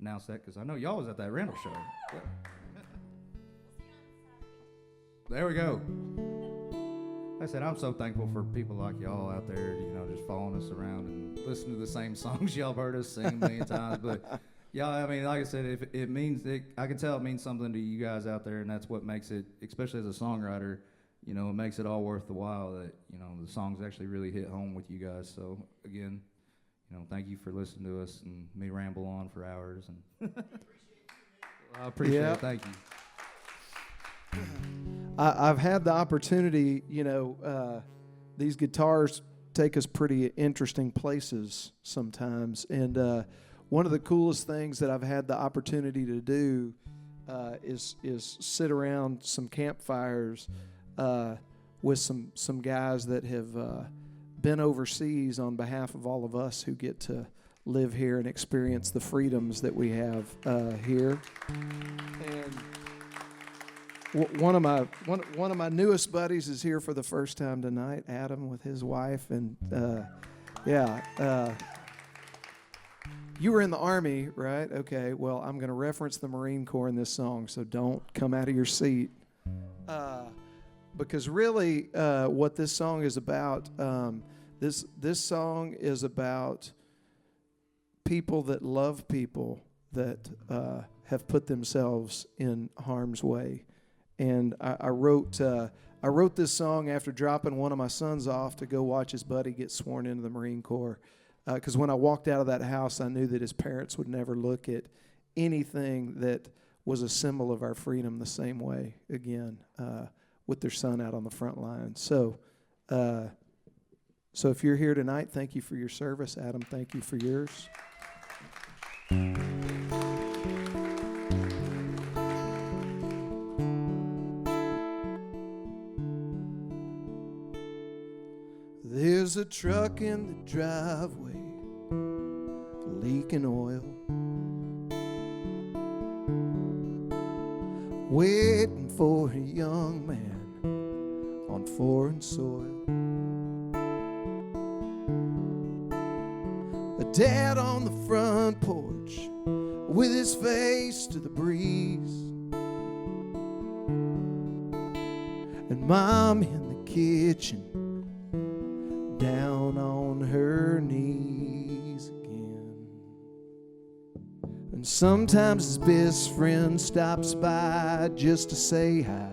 announce that because I know y'all was at that Randall show. There we go. Like I said, I'm so thankful for people like y'all out there, just following us around and listening to the same songs y'all have heard us sing a million times. But y'all, I mean, like I said, if it means, I can tell it means something to you guys out there, and that's what makes it, especially as a songwriter, it makes it all worth the while that, the songs actually really hit home with you guys. So again, thank you for listening to us and me ramble on for hours. And I appreciate it. Thank you. I've had the opportunity, these guitars take us pretty interesting places sometimes. And one of the coolest things that I've had the opportunity to do is sit around some campfires with some guys that have been overseas on behalf of all of us who get to live here and experience the freedoms that we have here. And one of my newest buddies is here for the first time tonight, Adam, with his wife, and you were in the Army, right? Okay, well, I'm going to reference the Marine Corps in this song, so don't come out of your seat, because really, what this song is about, this song is about people that love people that have put themselves in harm's way. And I wrote this song after dropping one of my sons off to go watch his buddy get sworn into the Marine Corps. Because when I walked out of that house, I knew that his parents would never look at anything that was a symbol of our freedom the same way again, with their son out on the front line. So if you're here tonight, thank you for your service. Adam, thank you for yours. There's a truck in the driveway, leaking oil, waiting for a young man on foreign soil. A dad on the front porch with his face to the breeze, and Mom in the kitchen down on her knees again. And sometimes his best friend stops by just to say hi,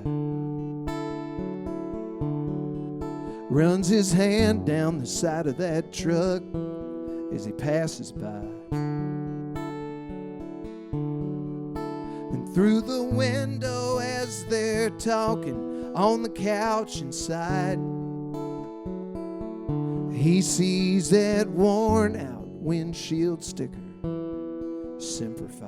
runs his hand down the side of that truck as he passes by. And through the window as they're talking on the couch inside, he sees that worn out windshield sticker, Semper Fi.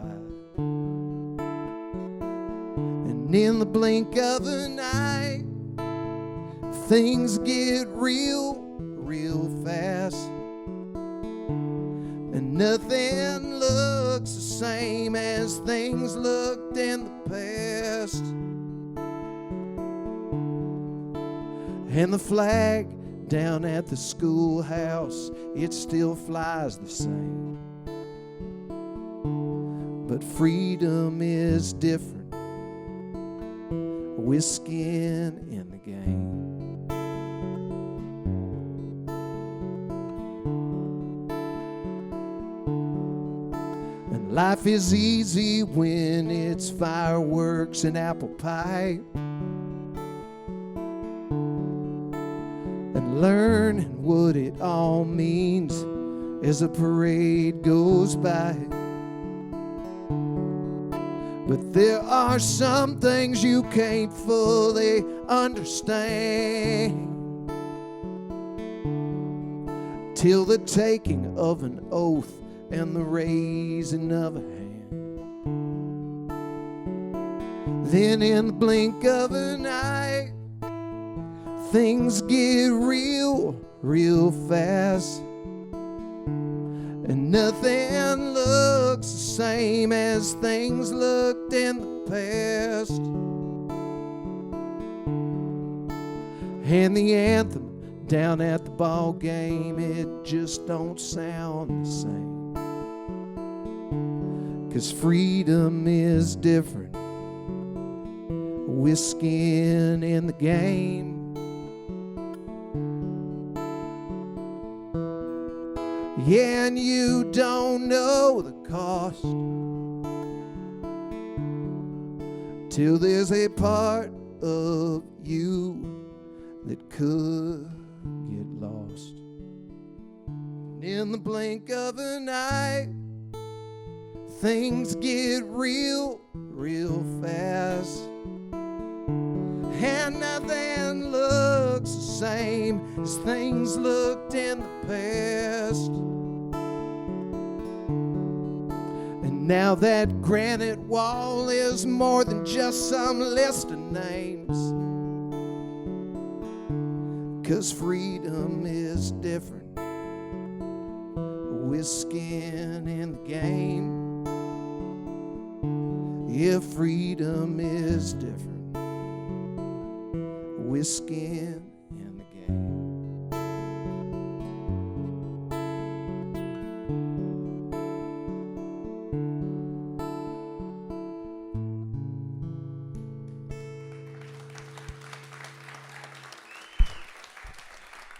And in the blink of an eye, things get real fast, and nothing looks the same as things looked in the past. And the flag down at the schoolhouse, it still flies the same. But freedom is different, with skin in the game. And life is easy when it's fireworks and apple pie, and learning what it all means as a parade goes by. But there are some things you can't fully understand till the taking of an oath and the raising of a hand. Then in the blink of an eye, things get real, real fast, and nothing looks the same as things looked in the past. And the anthem down at the ball game, it just don't sound the same. 'Cause freedom is different, with skin in the game. Yeah, and you don't know the cost till there's a part of you that could get lost. And in the blink of an eye, things get real, real fast, and nothing looks the same as things looked in the past. And now that granite wall is more than just some list of names, 'cause freedom is different, with skin in the game. Yeah, freedom is different, with skin in the game.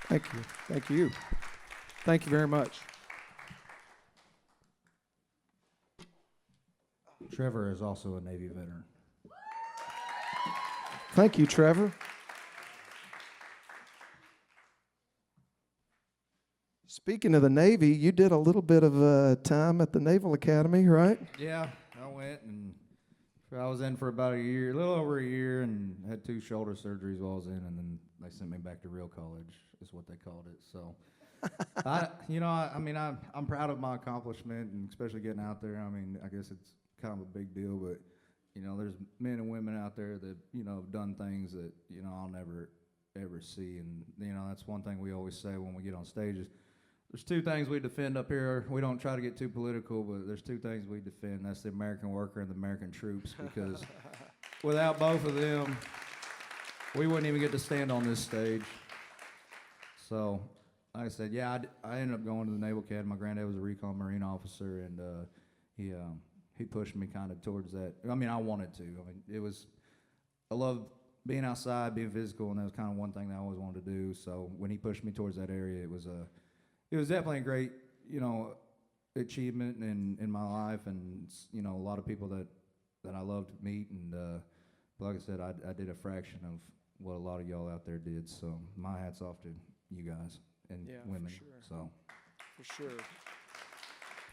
Thank you. Thank you. Thank you very much. Trevor is also a Navy veteran. Thank you, Trevor. Speaking of the Navy, you did a little bit of time at the Naval Academy, right? Yeah, I went and I was in for about a year, a little over a year, and had 2 shoulder surgeries while I was in, and then they sent me back to real college, is what they called it. So, I'm proud of my accomplishment, and especially getting out there. I mean, I guess it's kind of a big deal, but there's men and women out there that have done things that I'll never ever see, and that's one thing we always say when we get on stages. There's 2 things we defend up here. We don't try to get too political, but there's 2 things we defend. That's the American worker and the American troops, because without both of them, we wouldn't even get to stand on this stage. So, like I said, yeah, I ended up going to the Naval Academy. My granddad was a recon Marine officer, and he pushed me kind of towards that. I mean, I wanted to. I love being outside, being physical, and that was kind of one thing that I always wanted to do. So when he pushed me towards that area, it was definitely a great, achievement in my life, and a lot of people that I love to meet, and but like I said, I did a fraction of what a lot of y'all out there did. So my hat's off to you guys and women. For sure.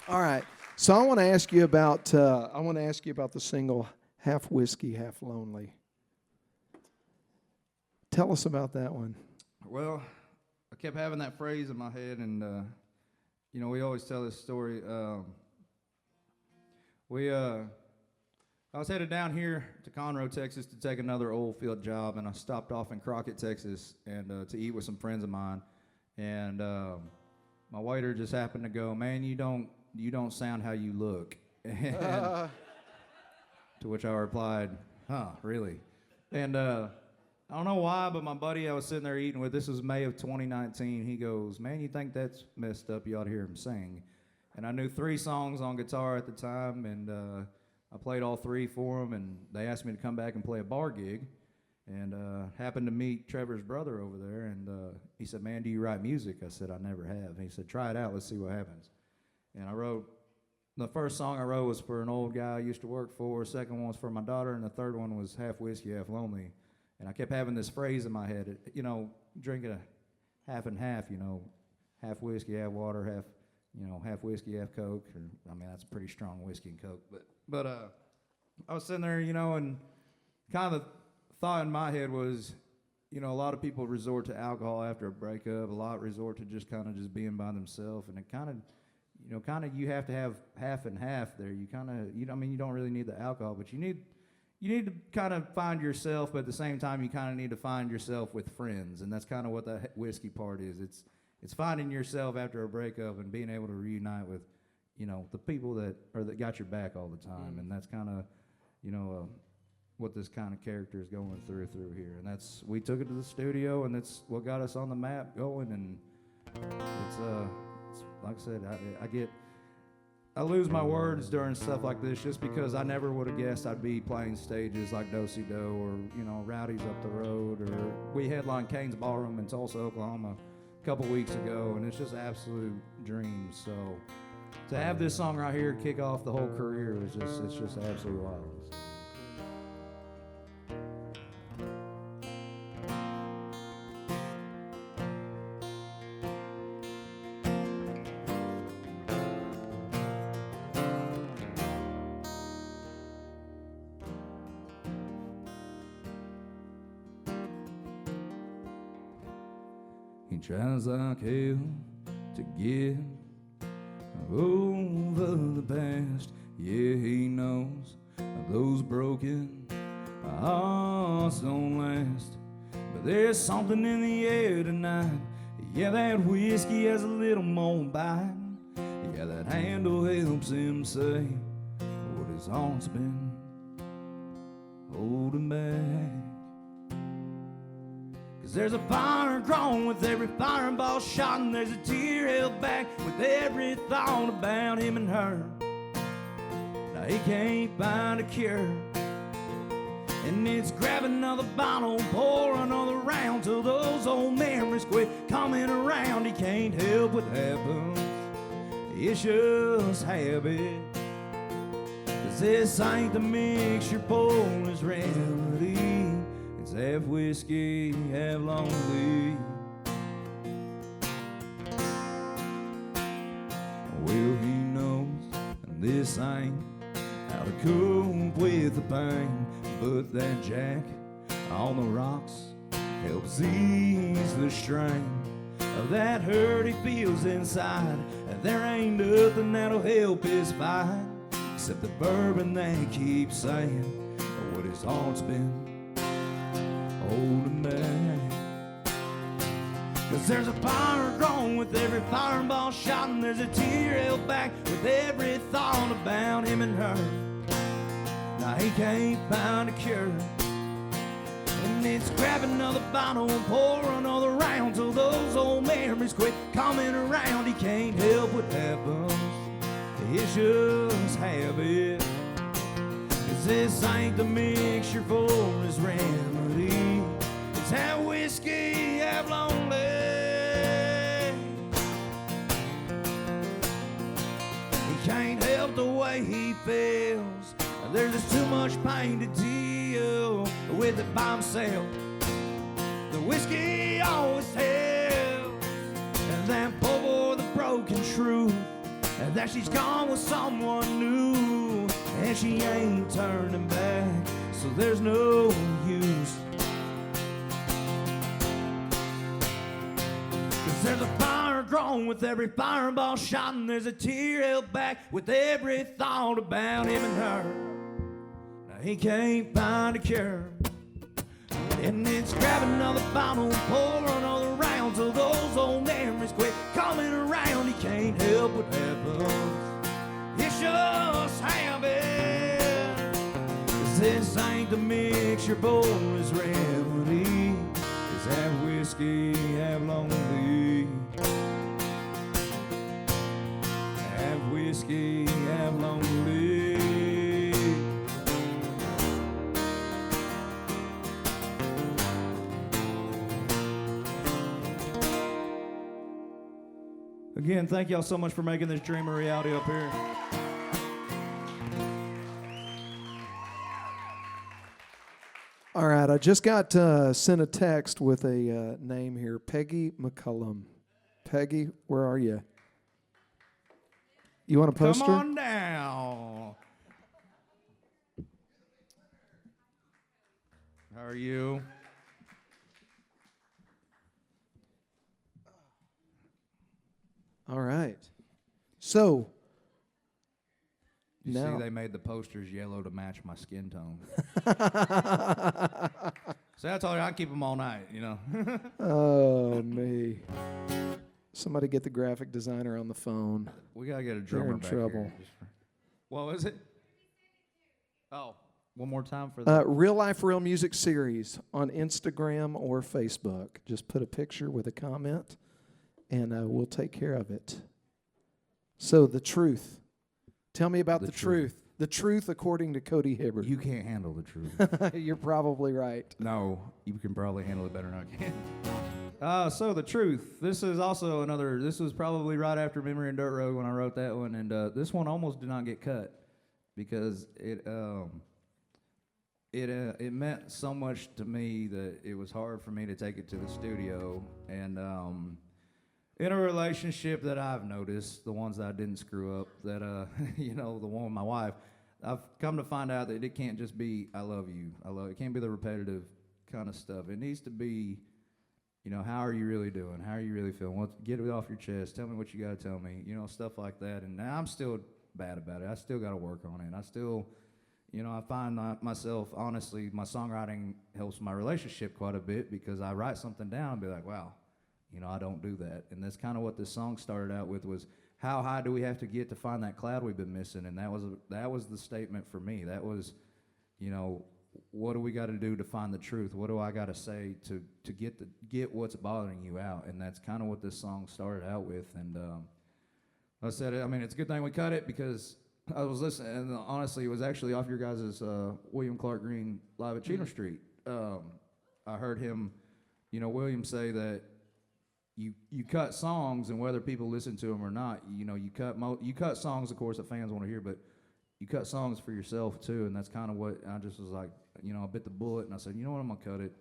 All right. So I want to ask you about the single "Half Whiskey, Half Lonely." Tell us about that one. Well, I kept having that phrase in my head, and we always tell this story. I was headed down here to Conroe, Texas, to take another oil field job, and I stopped off in Crockett, Texas, and to eat with some friends of mine. And my waiter just happened to go, "Man, you don't sound how you look." And to which I replied, "Huh, really?" And I don't know why, but my buddy I was sitting there eating with, this was May of 2019, he goes, man, you think that's messed up? You ought to hear him sing. And I knew 3 songs on guitar at the time, and I played all 3 for him, and they asked me to come back and play a bar gig. And happened to meet Trevor's brother over there, and he said, man, do you write music? I said, I never have. He said, try it out, let's see what happens. And I wrote, the first song I wrote was for an old guy I used to work for, the second one was for my daughter, and the third one was half whiskey, half lonely. And I kept having this phrase in my head, you know, drinking a half and half, you know, half whiskey, half water, half whiskey, half Coke. Or, I mean, that's a pretty strong whiskey and Coke. But I was sitting there, you know, and kind of the thought in my head was, you know, a lot of people resort to alcohol after a breakup. A lot resort to just kind of just being by themselves. And it kind of, you have to have half and half there. You kind of, you don't really need the alcohol, but you need to kind of find yourself, but at the same time, you kind of need to find yourself with friends, and that's kind of what the whiskey part is. It's finding yourself after a breakup and being able to reunite with, you know, the people that got your back all the time, and that's kind of, you know, what this kind of character is going through here, and we took it to the studio, and that's what got us on the map going, and it's like I said, I lose my words during stuff like this just because I never would have guessed I'd be playing stages like Dosey Doe or, you know, Rowdy's Up the Road, or we headlined Kane's Ballroom in Tulsa, Oklahoma a couple weeks ago, and it's just absolute dreams. So to have this song right here kick off the whole career it's just absolutely wild. He tries like hell to get over the past. Yeah, he knows those broken hearts don't last. But there's something in the air tonight. Yeah, that whiskey has a little more bite. Yeah, that handle helps him say what his heart's been holding back. 'Cause there's a fire growing with every fireball shot, and there's a tear held back with every thought about him and her. Now he can't find a cure, and it's grab another bottle, pour another round till those old memories quit coming around. He can't help what happens, it's just habit. 'Cause this ain't the mixture for his remedy. It's half whiskey, half lonely. Well, he knows this ain't how to cope with the pain, but that jack on the rocks helps ease the strain of that hurt he feels inside. And there ain't nothing that'll help his fight except the bourbon that keeps saying what his heart's been holding back. 'Cause there's a fire growing with every fireball shot, and there's a tear held back with every thought about him and her. Now he can't find a cure, and it's grab another bottle and pour another round till those old memories quit coming around. He can't help what happens, it's just habit. 'Cause this ain't the mixture for his remedy. It's half whiskey, half lonely. He can't help the way he feels. There's just too much pain to deal with it by himself. The whiskey always helps, and that pour the broken truth, and that she's gone with someone new, and she ain't turning back, so there's no use. 'Cause there's a fire growing with every fireball shot, and there's a tear held back with every thought about him and her. Now he can't find a cure, and it's grab another bottle, pour another round till those old memories quit coming around. He can't help what happens, it's just habit. 'Cause this ain't the mixture for his remedy. whiskey, have long live. Have whiskey, have long live. Again, thank y'all so much for making this dream a reality up here. All right, I just got sent a text with a name here, Peggy McCullum. Peggy, where are you? You want a poster? Come on down. How are you? All right. So, You now see, they made the posters yellow to match my skin tone. So I told you I'd keep them all night, you know. Oh, me. Somebody get the graphic designer on the phone. We gotta get a They're drummer in back trouble. here. What was it? Oh, one more time for that. Real Life, Real Music series on Instagram or Facebook. Just put a picture with a comment, and we'll take care of it. So, the truth. Tell me about the truth. The truth according to Cody Hibbard. You can't handle the truth. You're probably right. No, you can probably handle it better than I can. So the truth. This is also another. This was probably right after Memory and Dirt Road when I wrote that one, and this one almost did not get cut because it meant so much to me that it was hard for me to take it to the studio. And in a relationship that I've noticed, the ones that I didn't screw up, that you know, the one with my wife, I've come to find out that it can't just be "I love you, I love." It can't be the repetitive kind of stuff. It needs to be, you know, how are you really doing? How are you really feeling? Get it off your chest. Tell me what you got to tell me. You know, stuff like that. And now I'm still bad about it. I still got to work on it. I still, you know, I find myself, honestly, my songwriting helps my relationship quite a bit because I write something down and be like, wow, you know, I don't do that. And that's kind of what this song started out with, was how high do we have to get to find that cloud we've been missing? And that was the statement for me. That was, you know, what do we got to do to find the truth? What do I got to say to get what's bothering you out? And that's kind of what this song started out with. And I said, I mean, it's a good thing we cut it because I was listening, and honestly, it was actually off your guys' William Clark Green live at Cheatham Street. I heard him, you know, William say that you cut songs, and whether people listen to them or not, you know, you cut songs, of course, that fans want to hear, but you cut songs for yourself too, and that's kind of what I just was like, you know, I bit the bullet, and I said, you know what, I'm gonna cut it.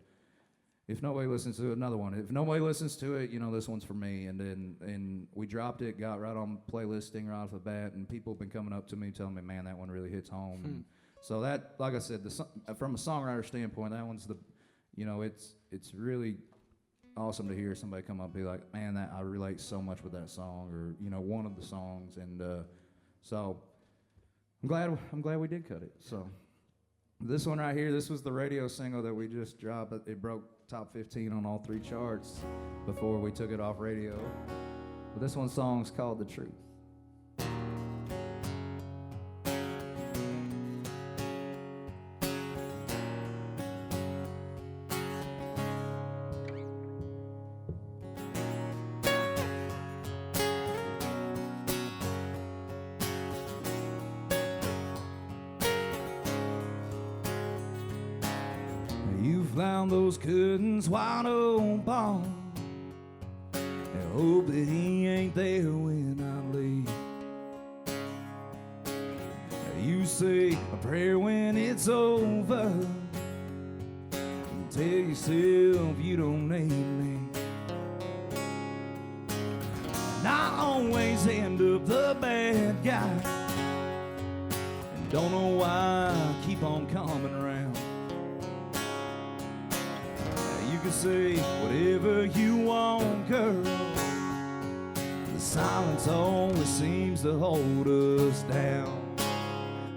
If nobody listens to it, another one. If nobody listens to it, you know, this one's for me. And we dropped it, got right on playlisting right off the bat, and people have been coming up to me telling me, man, that one really hits home. And so that, like I said, from a songwriter standpoint, that one's the, you know, it's really awesome to hear somebody come up and be like, man, that I relate so much with that song, or, you know, one of the songs. And so I'm glad we did cut it. So this one right here, this was the radio single that we just dropped. It broke top 15 on all 3 charts before we took it off radio. But this one song's called The Truth. You found those curtains wide open, and hope that he ain't there when I leave. You say a prayer when it's over, and tell yourself you don't need me. And I always end up the bad guy, and don't know why I keep on coming around. You can say whatever you want, girl. The silence always seems to hold us down.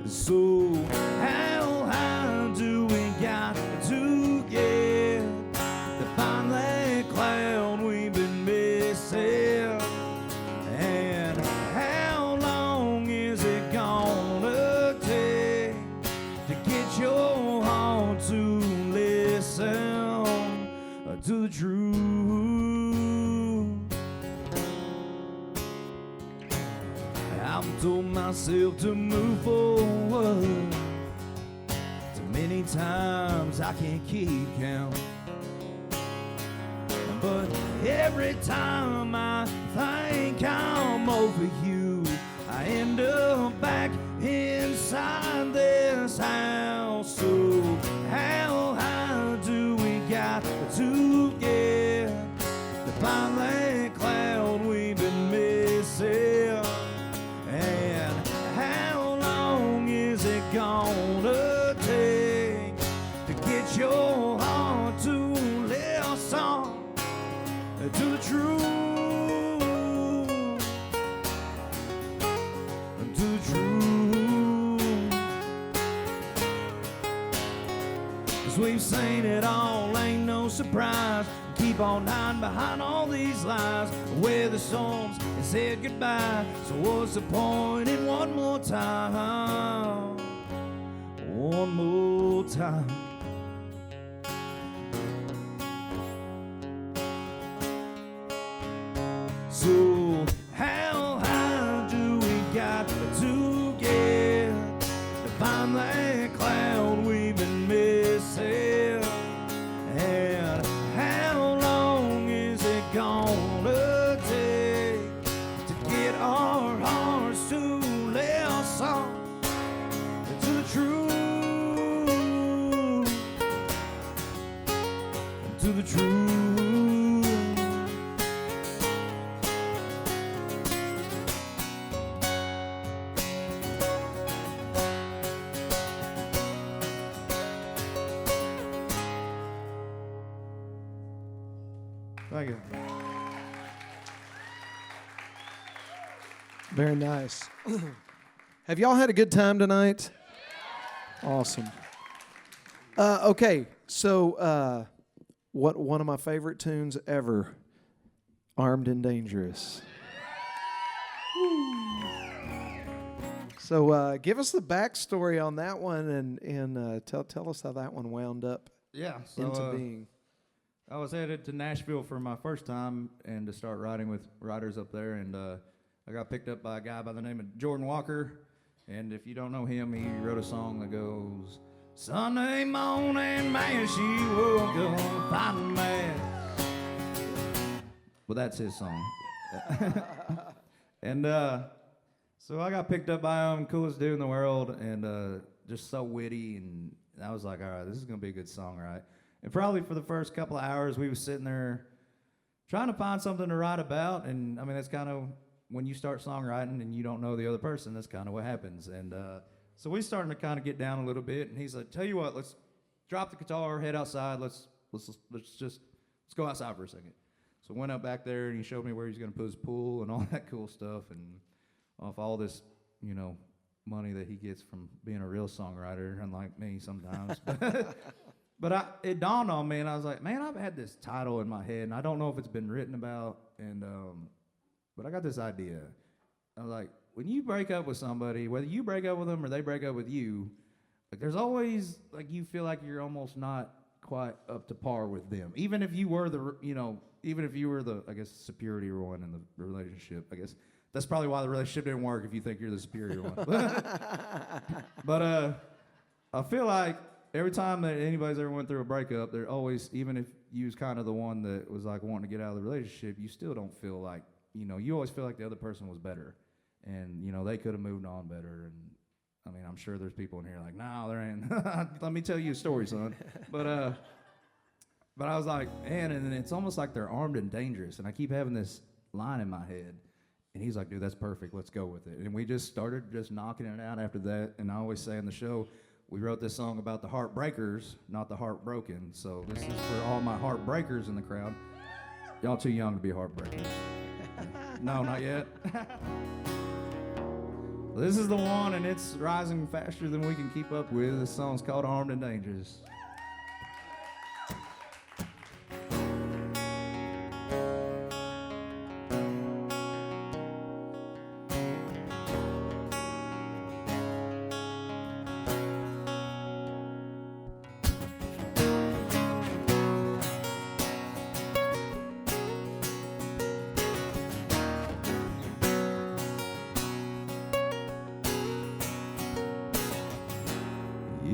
So how high do we got to get to find that cloud we've been missing? And how long is it gonna take to get your heart to listen? to the truth. I've told myself to move forward. Too many times I can't keep count. But every time I think I'm over you, I end up back inside this house. So how high do we got to get to find that cloud we've been missing? And how long is it gonna take to get your heart to listen to the truth? To the truth. 'Cause we've seen it all, ain't no surprise. Keep on hiding behind all these lies. Wear the storms and said goodbye. So what's the point in one more time? One more time. So how high do we got to get to find that cloud we've been missing? And how long is it gonna take to get our hearts to listen to the truth? To the truth. Thank you. Very nice. Have y'all had a good time tonight? Awesome. Okay, so one of my favorite tunes ever, Armed and Dangerous. So give us the backstory on that one and tell us how that one wound up into being. I was headed to Nashville for my first time and to start writing with writers up there, and I got picked up by a guy by the name of Jordan Walker, and if you don't know him, he wrote a song that goes, Sunday morning, man, she woke up fighting mad. Well, that's his song. And so I got picked up by him, coolest dude in the world, and just so witty, and I was like, all right, this is going to be a good song, right? And probably for the first couple of hours, we were sitting there trying to find something to write about. And I mean, that's kind of when you start songwriting and you don't know the other person, that's kind of what happens. And so we starting to kind of get down a little bit. And he's like, tell you what, let's drop the guitar, head outside. Let's go outside for a second. So I went up back there and he showed me where he's going to put his pool and all that cool stuff. And off all this, you know, money that he gets from being a real songwriter, unlike me sometimes. But it dawned on me, and I was like, man, I've had this title in my head, and I don't know if it's been written about, and but I got this idea. I was like, when you break up with somebody, whether you break up with them or they break up with you, like there's always, like you feel like you're almost not quite up to par with them. Even if you were the, I guess, superior one in the relationship, I guess. That's probably why the relationship didn't work if you think you're the superior one. But I feel like every time that anybody's ever went through a breakup, they're always, even if you was kind of the one that was like wanting to get out of the relationship, you still don't feel like, you know, you always feel like the other person was better. And, you know, they could have moved on better. And, I mean, I'm sure there's people in here like, no, there ain't. Let me tell you a story, son. But I was like, man, and it's almost like they're armed and dangerous. And I keep having this line in my head. And he's like, dude, that's perfect. Let's go with it. And we just started just knocking it out after that. And I always say in the show, we wrote this song about the heartbreakers, not the heartbroken. So this is for all my heartbreakers in the crowd. Y'all too young to be heartbreakers. No, not yet. This is the one, and it's rising faster than we can keep up with. This song's called Armed and Dangerous.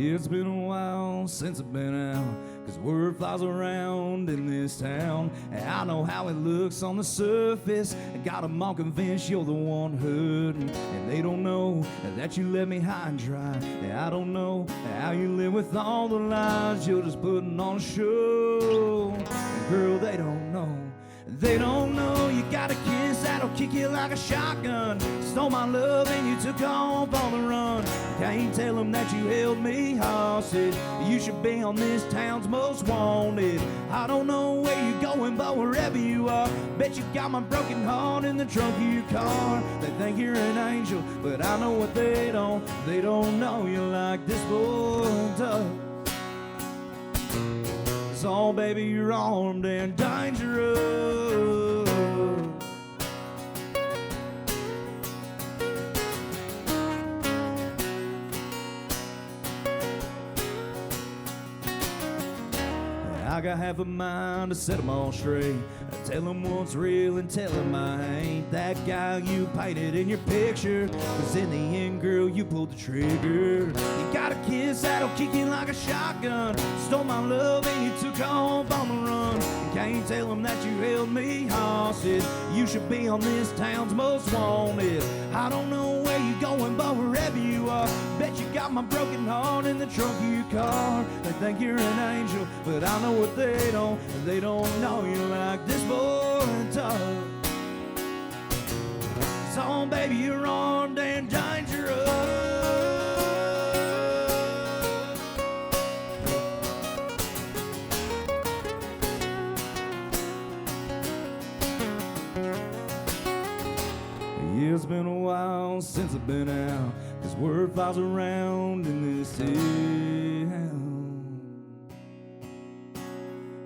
It's been a while since I've been out, 'cause word flies around in this town. And I know how it looks on the surface, and got 'em all convinced you're the one hurting. And they don't know that you left me high and dry. And I don't know how you live with all the lies you're just putting on a show. And girl, they don't know. They don't know you got a kiss that'll kick you like a shotgun. Stole my love and you took off on the run. Can't tell them that you held me hostage. You should be on this town's most wanted. I don't know where you're going, but wherever you are, bet you got my broken heart in the trunk of your car. They think you're an angel, but I know what they don't. They don't know you like this boy does. So baby, you're armed and dangerous. I got half a mind to set them all straight. Tell them what's real and tell them I ain't that guy you painted in your picture. 'Cause in the end, girl, you pulled the trigger. You got a kiss that'll kick you like a shotgun. Stole my love and you took off on the run. You can't tell them that you held me hostage. You should be on this town's most wanted. I don't know where you're going, but wherever you are, bet you got my broken heart in the trunk of your car. They think you're an angel, but I know what they don't. They don't know you like this boy does. So baby, you're armed and dangerous. It's been a while since I've been out, 'cause word flies around in this town.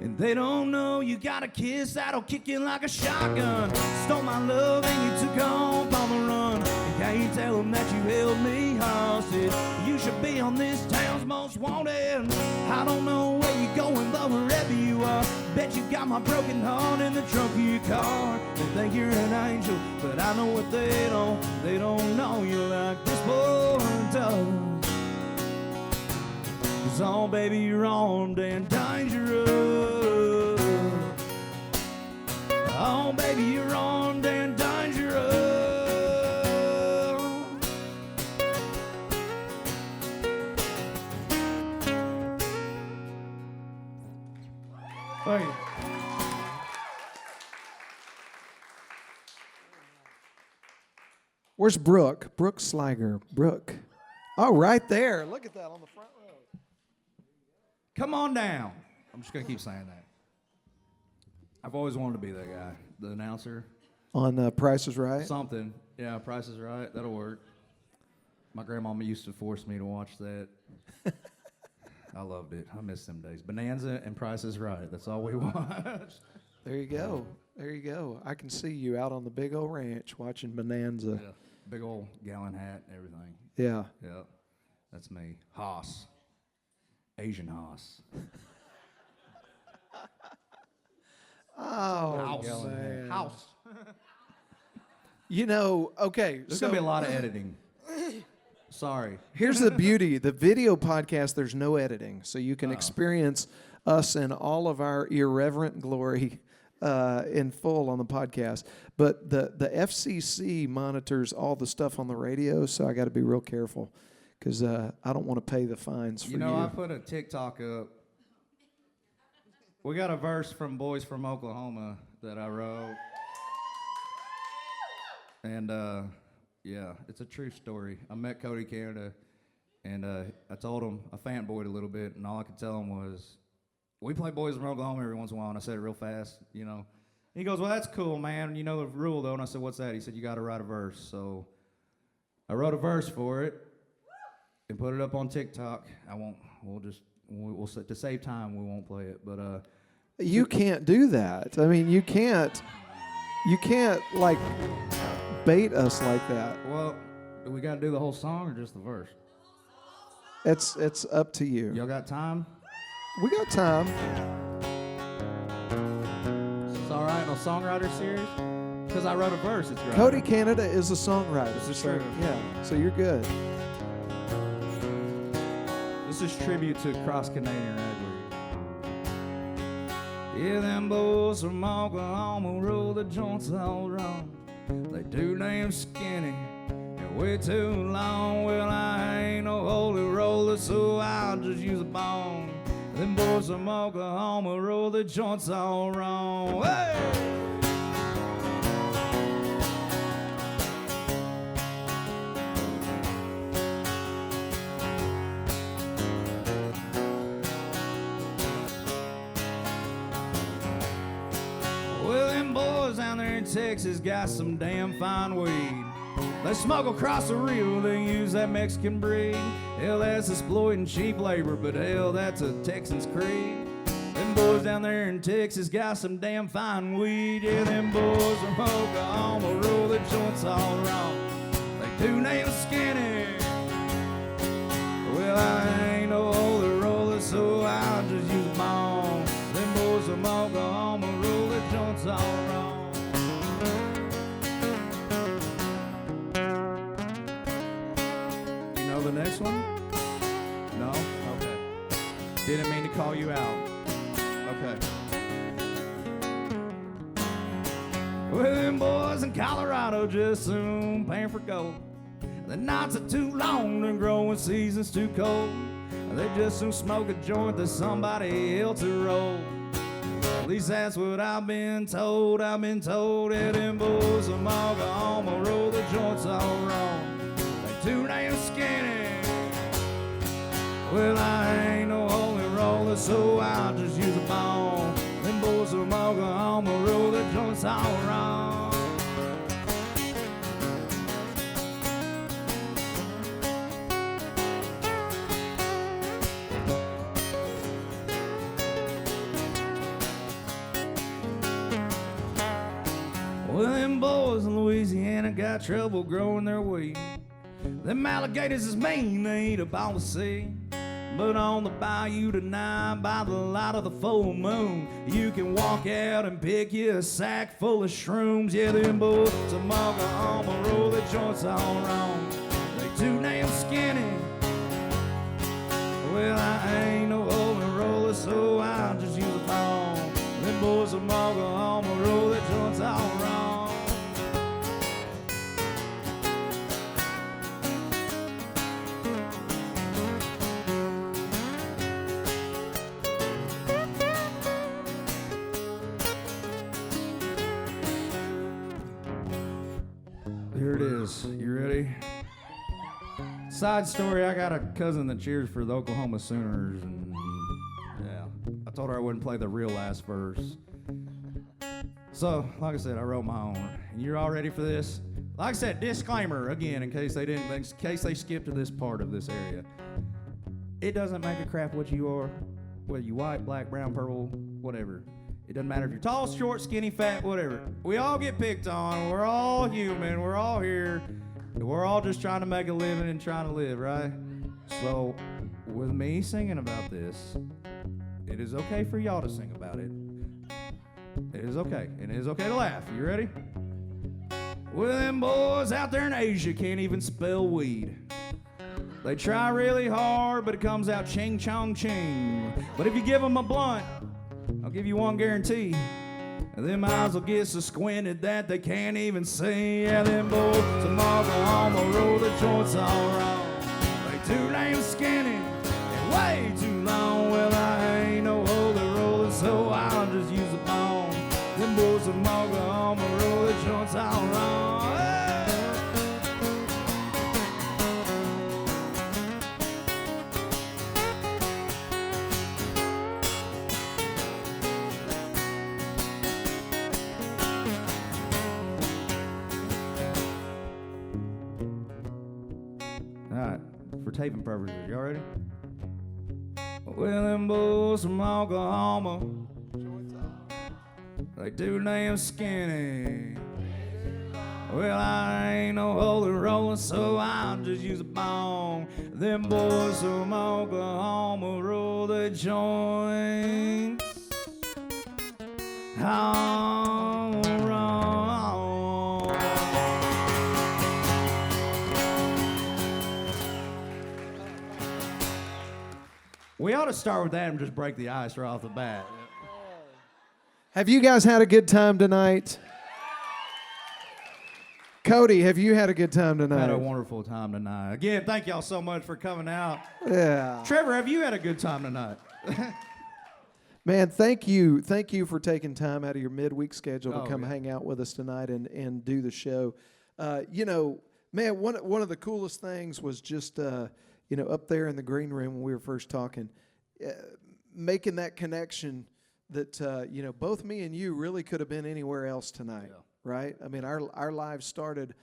And they don't know you got a kiss that'll kick you like a shotgun. Stole my love and you took off on the run. And can't tell them that you held me hostage. You should be on this town's most wanted. I don't know where you're going, but wherever you are, bet you got my broken heart in the trunk of your car. They think you're an angel, but I know what they don't. They don't know you like this boy does. 'Cause oh baby, you're armed and dangerous. Oh baby, you're armed and dangerous. Thank you. Where's Brooke? Brooke Sliger. Brooke. Oh, right there. Look at that on the front row. Come on down. I'm just going to keep saying that. I've always wanted to be that guy, the announcer. On Price is Right? Something. Yeah, Price is Right. That'll work. My grandmama used to force me to watch that. I loved it. I miss them days. Bonanza and Price is Right. That's all we watched. There you go. There you go. I can see you out on the big old ranch watching Bonanza. Yeah. Big old gallon hat and everything. Yeah. Yeah. That's me. Haas. Asian Haas. Oh, House. man. House. You know, okay. There's so going to be a lot of editing. Sorry. here's the beauty. The video podcast, there's no editing. So you can experience us in all of our irreverent glory in full on the podcast. But the FCC monitors all the stuff on the radio, so I got to be real careful because I don't want to pay the fines for you. You know, I put a TikTok up. We got a verse from Boys from Oklahoma that I wrote. And, yeah, it's a true story. I met Cody Canada, and I told him, I fanboyed a little bit, and all I could tell him was, we play Boys from Oklahoma every once in a while, and I said it real fast, you know. He goes, well, that's cool, man. You know the rule, though. And I said, what's that? He said, you got to write a verse. So I wrote a verse for it and put it up on TikTok. We'll to save time, we won't play it. But you can't do that. I mean, you can't like bait us like that. Well, do we got to do the whole song or just the verse? It's up to you. Y'all got time? We got time. It's all right, no songwriter series? Because I wrote a verse, it's right. Cody Canada is a songwriter. This is so, true. Yeah, so you're good. This This is tribute to Cross Canadian Ragweed. Yeah, them boys from Oklahoma roll the joints all wrong. They do damn skinny and way too long. Well, I ain't no holy roller, so I'll just use a bone. Them boys from Oklahoma roll the joints all wrong. Hey! Well, them boys down there in Texas got some damn fine weed. They smuggle across the river, they use that Mexican breed. Hell, that's exploiting cheap labor, but hell, that's a Texan's creed. Them boys down there in Texas got some damn fine weed. Yeah, them boys from Oklahoma roll the joints all wrong. They do damn skinny. Well, I ain't no holy roller, so I'll just use a bone. Them boys from Oklahoma roll the joints all wrong. You know the next one? No? Okay. Didn't mean to call you out. Okay. Well, them boys in Colorado just soon paying for gold. The nights are too long, the growing season's too cold. They just soon smoke a joint that somebody else will roll. At least that's what I've been told. I've been told that them boys from Oklahoma roll the joints all wrong. They too damn skinny. Well, I ain't no holy roller, so I'll just use a bone. Them boys from Oklahoma roll the joints all wrong. Well, them boys in Louisiana got trouble growing their weed. Them alligators is mean, they eat up all the sea. But on the bayou tonight, by the light of the full moon, you can walk out and pick you a sack full of shrooms. Yeah, them boys from Oklahoma roll the joints all wrong. They too damn skinny. Well, I ain't no holy roller, so I'll just use a bone. Them boys from Oklahoma roll the joints all wrong. Here it is. You ready? Side story, I got a cousin that cheers for the Oklahoma Sooners, and yeah, I told her I wouldn't play the real last verse. So, like I said, I wrote my own. And you're all ready for this? Like I said, disclaimer again, in case they skipped to this part of this area. It doesn't make a crap what you are, whether you white, black, brown, purple, whatever. It doesn't matter if you're tall, short, skinny, fat, whatever. We all get picked on. We're all human. We're all here. We're all just trying to make a living and trying to live, right? So, with me singing about this, it is okay for y'all to sing about it. It is okay. And it is okay to laugh. You ready? Well, them boys out there in Asia can't even spell weed. They try really hard, but it comes out ching chong ching. But if you give them a blunt, I'll give you one guarantee. Them eyes will get so squinted that they can't even see. Yeah, them boys from Oklahoma roll the joints all wrong. They too damn skinny and way too long. Well, I ain't no holy roller, so I'll just use a bone. Them boys from Oklahoma roll the joints all wrong. Hey! Alright, for taping purposes, y'all ready? Well, them boys from Oklahoma, they too damn skinny. Well, I ain't no holy roller, so I'll just use a bone. Them boys from Oklahoma roll the joints all wrong. We ought to start with that and just break the ice right off the bat. Have you guys had a good time tonight? Cody, have you had a good time tonight? Had a wonderful time tonight. Again, thank y'all so much for coming out. Yeah. Trevor, have you had a good time tonight? Man, thank you. Thank you for taking time out of your midweek schedule to come yeah. hang out with us tonight and do the show. You know, man, one of the coolest things was just, you know, up there in the green room when we were first talking, making that connection that, you know, both me and you really could have been anywhere else tonight, right? I mean, our lives started,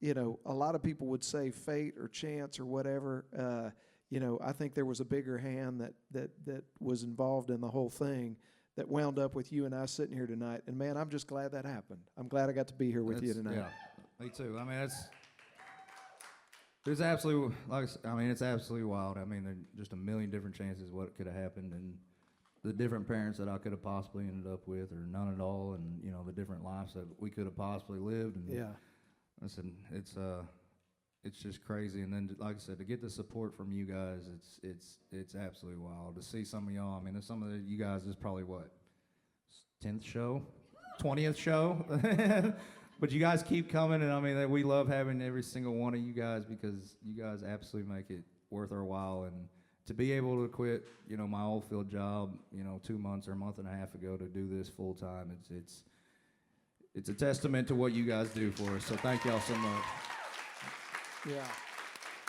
you know, a lot of people would say fate or chance or whatever. You know, I think there was a bigger hand that was involved in the whole thing that wound up with you and I sitting here tonight. And, man, I'm just glad that happened. I'm glad I got to be here with you tonight. Yeah, me too. I mean, it's absolutely, it's absolutely wild. I mean, there are just a million different chances what could have happened and the different parents that I could have possibly ended up with or none at all and, you know, the different lives that we could have possibly lived. And yeah. Listen, it's just crazy, and then like I said, to get the support from you guys, it's absolutely wild. To see some of y'all, I mean, some of you guys is probably what 10th show, 20th show, but you guys keep coming, and I mean, we love having every single one of you guys because you guys absolutely make it worth our while, and to be able to quit, you know, my old field job, you know, 2 months or a month and a half ago to do this full time, it's a testament to what you guys do for us. So thank y'all so much. Yeah.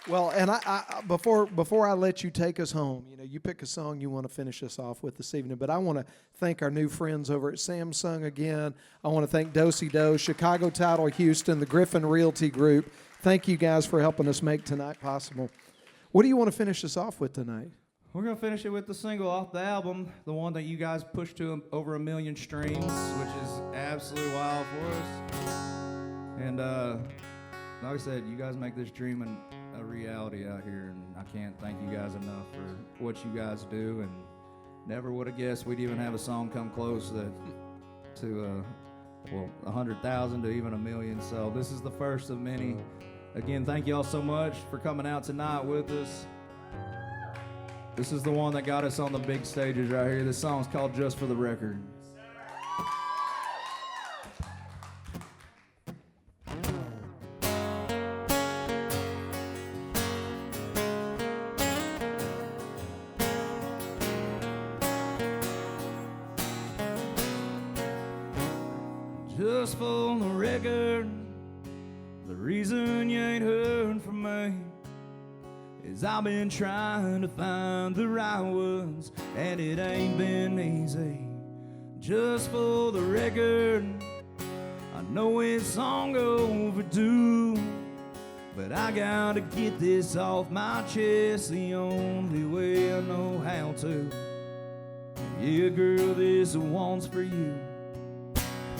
Well, and I before I let you take us home, you know, you pick a song you want to finish us off with this evening, but I want to thank our new friends over at Samsung again. I want to thank Dosey Doe, Chicago Title Houston, the Griffin Realty Group. Thank you guys for helping us make tonight possible. What do you want to finish us off with tonight? We're going to finish it with the single off the album, the one that you guys pushed to over 1 million streams, which is absolutely wild for us. And like I said, you guys make this dream a reality out here, and I can't thank you guys enough for what you guys do, and never would have guessed we'd even have a song come close to 100,000 to even 1 million. So this is the first of many. Again, thank you all so much for coming out tonight with us. This is the one that got us on the big stages right here. This song's called Just for the Record. Just for the record, the reason you ain't heard from me is I've been trying to find the right words, and it ain't been easy. Just for the record, I know it's long overdue, but I gotta get this off my chest the only way I know how to. Yeah, girl, this one's for you.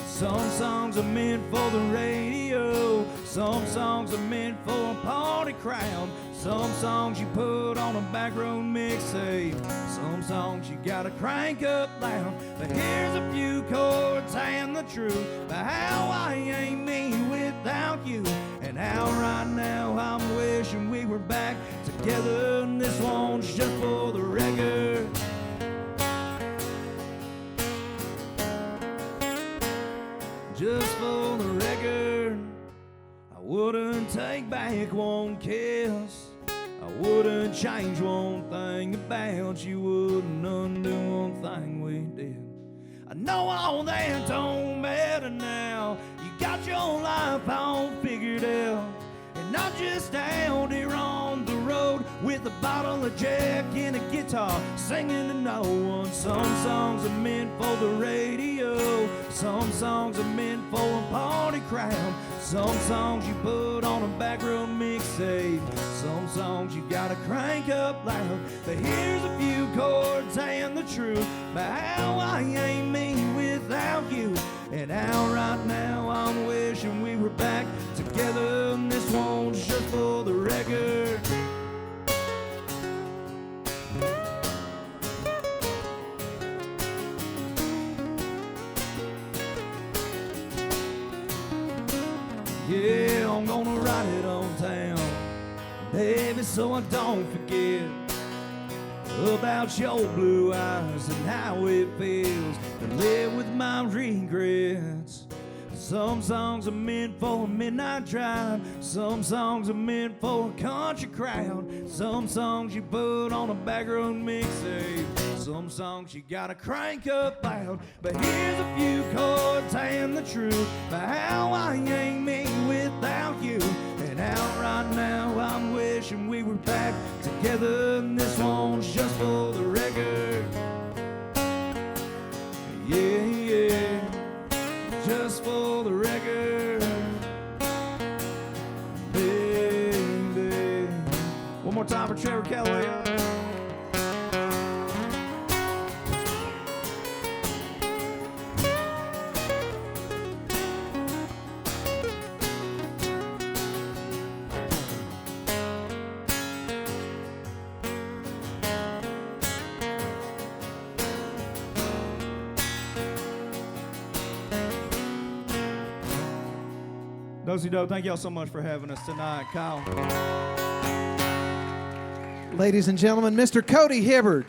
Some songs are meant for the radio, some songs are meant for a party crowd, some songs you put on a back road mixtape, some songs you gotta crank up loud. But here's a few chords and the truth about how I ain't me without you, and how right now I'm wishing we were back together, and this one's just for the record. Just for the record, I wouldn't take back one kiss, I wouldn't change one thing about you, wouldn't undo one thing we did. I know all that don't matter now, you got your life all figured out, and I'm just out here on the road with a bottle of Jack and a guitar, singing to no one. Some songs are meant for the radio, some songs are meant for a party crowd, some songs you put on a back road mixtape, some songs you gotta crank up loud. But here's a few chords and the truth about how I ain't me without you, and how right now I'm wishing we were back together, and this one's just for the record. Yeah, I'm gonna write it on down, baby, so I don't forget. about your blue eyes and how it feels to live with my regrets. Some songs are meant for a midnight drive. Some songs are meant for a country crowd. Some songs you put on a backroad mixtape. Some songs you gotta crank up loud. But here's a few chords and the truth about how I ain't me without you. And out right now I'm wishing we were back together. And this one's just for the record. Yeah, yeah. Just for the record, baby. One more time for Trevor Calloway. Dosey Doe, thank y'all so much for having us tonight. Kyle. Ladies and gentlemen, Mr. Cody Hibbard.